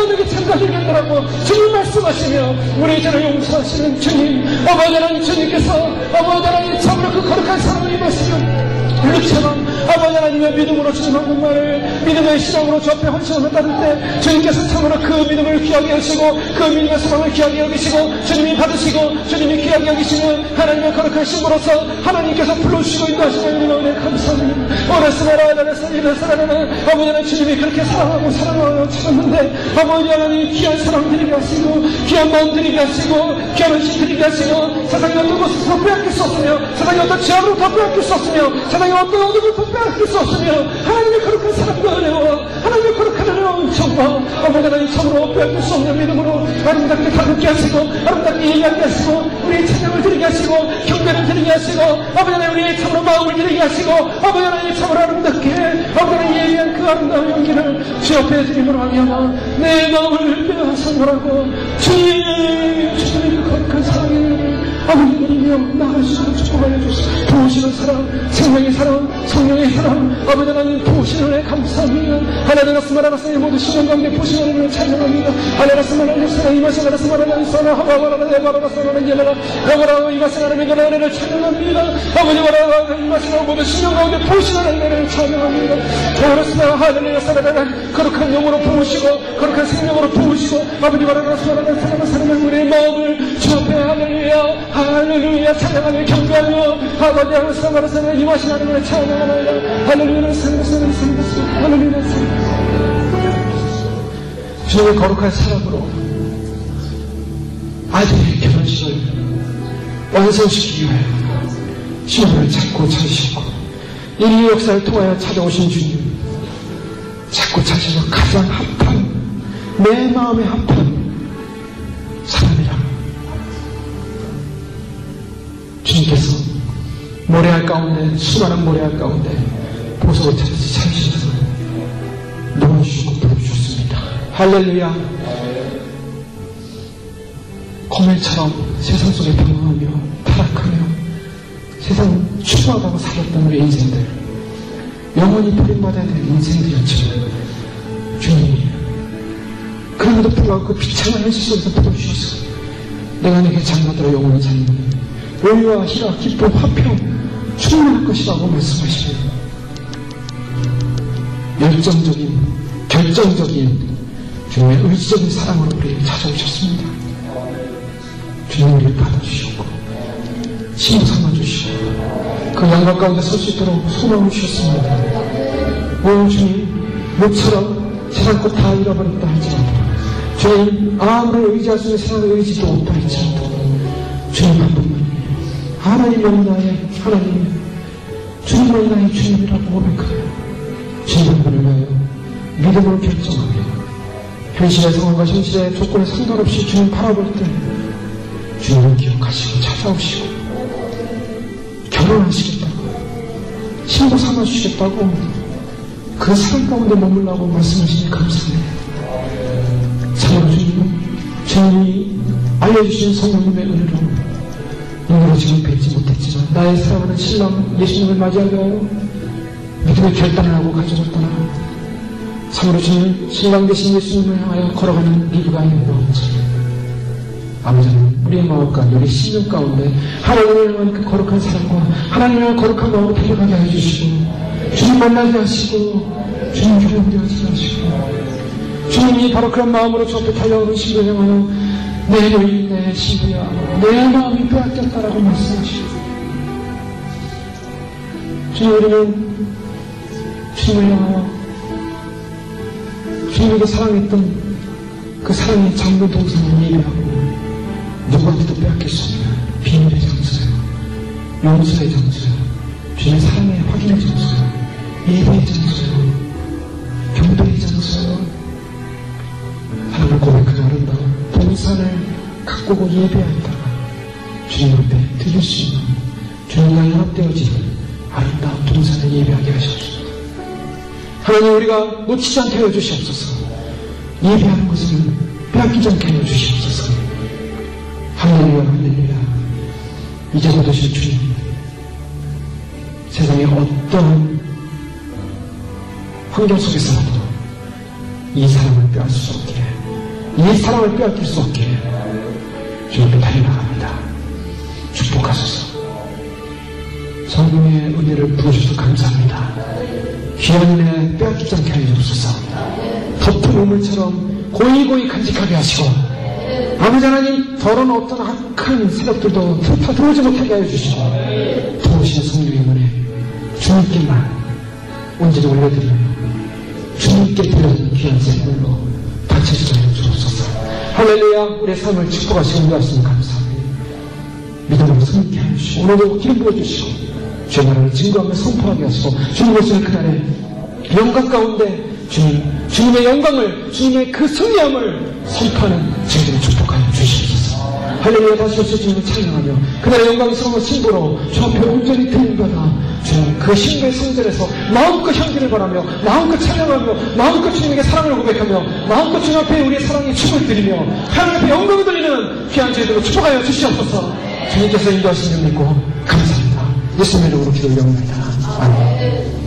내게 참가하겠다라고 주님 말씀하시며 우리 죄를 용서하시는 주님 아버지 하나님 주님께서 아버지 하나님 참으로 그 거룩한 사랑을 입으시며 우리처럼 아버지 하나님의 믿음으로 주님 한국말을 믿음의 신앙으로 주 앞에 헌신을 따를 때 주님께서 참으로 그 믿음을 귀하게 여기시고 그 믿음의 소망을 귀하게 여기시고 주님이 받으시고 주님이 귀하게 여기시는 하나님의 거룩한 신부로서 하나님께서 불러주시고 인도하시는 은혜에 감사합니다. 오래스나라 이래서라는 아버지 하나님 주님이 그렇게 사랑하고 찾았는데 아버지 하나님 귀한 사랑 드리게 하시고 귀한 마음 드리게 하시고 귀한 헌신 드리게 하시고 세상의 어떤 것을 더 빼앗길 수 없으며 세상의 어떤 죄악으로 더 빼앗길 수 없으며 세상의 어떤 어둠을 더 빼앗길 수 없으며 하나님의 거룩한 사랑과 은혜와 하나님의 거룩한 은혜와 은총과 아버지 하나님 참으로 빼앗길 수 없는 믿음으로 아름답게 가볍게 하시고 아름답게 얘기하게 하시고 우리의 찬양을 드리게 하시고 경배를 드리게 하시고 아버지 하나님 우리의 참으로 마음을 드리게 하시고 아버지 하나님 참으로 아름답게 아버지 하나님 예비한 그 아름다운 연기를 주 앞에 드림으로 하며 내 마음을 빼앗아서라고 주님의 그 거룩한 사랑의 은혜를 아버지님이여 나갈 수 있는 축복하여 주시고 도우시는 사랑 생명의 사랑 성령의 사랑 아버지 하나님 도우시는 은혜 감사합니다. 하나님께서 말하셨으니 모두 시간 가운데 보시는 은혜를 찬양합니다. 하나님께서 말하셨으니 이마시 하나님께서 말하셨으니 하바바라는 바라바라는 예라라 하바라 이마시 하나님의 은혜를 찬양합니다. 아버지 바라바 이마시 모두 시간 가운데 보시는 은혜를 찬양합니다. 그렇습니다. 하나님의 사랑을 거룩한 영으로 부으시고 거룩한 생명으로 부으시고 아버지 바라바라는 사랑을 우리의 마음을 주 앞에 할렐루야 할렐루야 찬양하며 경배하며 아버지 하나님께서 말하셨으니 이마시 하나님을 찬양하며 할렐루야 할렐루야 주님의 거룩한 사랑으로 아들의 결혼식을 완성시키기 위하여 신부를 찾고 찾으시고 인류 역사를 통하여 찾아오신 주님 찾고 찾으셔서 가장 합한 내 마음에 합한 사람이라 주님께서 모래알 가운데 수많은 모래알 가운데 보석을 찾으셔서 놓아주시고 부어주셨습니다. 할렐루야. 고멜처럼 세상 속에 방황하며 타락하며 세상 추구하다가 살았던 우리 인생들 영원히 버림받아야 될 인생들이었지만 주님이 그럼에도 불구하고 그 비참한 현실 속에서 부어주셔서 내가 내게 장로들의 영원히 살리는 의와 희락, 기쁨, 화평 충만할 것이라고 말씀하시며 열정적인, 결정적인 주님의 의지적인 사랑으로 우리를 찾아오셨습니다. 주님 우리를 받아주셨고 신부 삼아주시고 그 영광 가운데 설 수 있도록 소망을 주셨습니다. 오 주님 모처럼 세상 것 다 잃어버렸다 할지라도 주님 아무를 의지할 수 있는 세상의 의지도 없다 할지라도 주님 한 분만 하나님만이 나의 하나님 주님만이 나의 주님이라고 고백하며 주님 한 분을 위하여 믿음으로 결정하며 현실의 상황과 현실의 조건에 상관없이 주님 바라볼 때 주님을 기억하시고 찾아오시고 결혼하시겠다고 신부 삼아주시겠다고 그 사랑 가운데 머물라고 말씀하시니 감사합니다. 참으로 주님이 알려주신 성령님의 은혜로 오늘은 지금 뵙지 못했지만 나의 사랑하는 신랑 예수님을 맞이하게 하여 믿음의 결단을 하고 가져갔구나. 참으로 주님 신랑 되신 예수님을 향하여 걸어가는 리브가 영광이지. 아버지는 우리의 마음 가운데 우리 심령 가운데 하나님을 향한 그 거룩한 사랑과 하나님을 향한 거룩한 마음으로 달려가게 해주시고 주님 만나게 하시고 주님 경험되어지게 하시고 주님이 바로 그런 마음으로 저 앞에 달려오는 신부를 향하여 내 노인 내 신부야 내 마음이 빼앗겼다라고 말씀하시고 주님 우리는 주님을 향하여 주님에게 사랑했던 그 사랑의 장군 동생을 예배하고 누구한테도 빼앗길 수 없는 비밀의 장소요 용서의 장소요 주님의 사랑의 확인의 장소요 예배의 장소요 경배의 장소요 하나님을 고백하는 아름다운 동산을 가꾸고 예배하다가 주님 앞에 드릴 수 있는 주님과 연합되어진 아름다운 동산을 예배하게 하시옵소서. 하나님 우리가 놓치지 않게 하여 주시옵소서. 예배하는 것을 빼앗기지 않게 하여 주시옵소서. 할렐루야 할렐루야. 이제도 되신 주님 세상의 어떠한 환경 속에서라도 이 사랑을 빼앗을 수 없게 이 사랑을 빼앗길 수 없게 주님께 달려나갑니다. 축복하소서. 성령의 은혜를 부어주셔서 감사합니다. 귀한 은혜 빼앗기지 않게 하여 주옵소서. 덮은 우물처럼 고이고이 간직하게 하시고 아버지 하나님 더러운 어떤 악한 세력들도 들어오지 못하게 하여 주시고 도우시는 성령의 은혜 주님께만 온전히 올려드리며 주님께 드려진 귀한 제물로 바쳐주게 하여 주옵소서. 할렐루야. 우리의 삶을 축복하시고 인도하시니 감사합니다. 믿음으로 승리케 하여 주시고 오늘도 기름 부어주시고 주의 나라를 증거하며 선포하게 하시고 주님 오시는 그날에 영광 가운데 주님의 영광을 주님의 그 승리함을 선포하는 증거를 축복하여 주시옵소서. 할렐루야. 다시 오셔 주님을 찬양하며 그날의 영광스러운 신부로 주 앞에 온전히 드림받아 주님 그 신부의 성전에서 마음껏 향기를 바라며 마음껏 찬양하며 마음껏 주님에게 사랑을 고백하며 마음껏 주님 앞에 우리의 사랑의 춤을 드리며 하나님 앞에 영광을 돌리는 귀한 저희들로 축복하여 주시옵소서. 주님께서 인도하신 줄 믿고 감사합니다. 예수님의 이름으로 기도 올려옵니다. 아멘.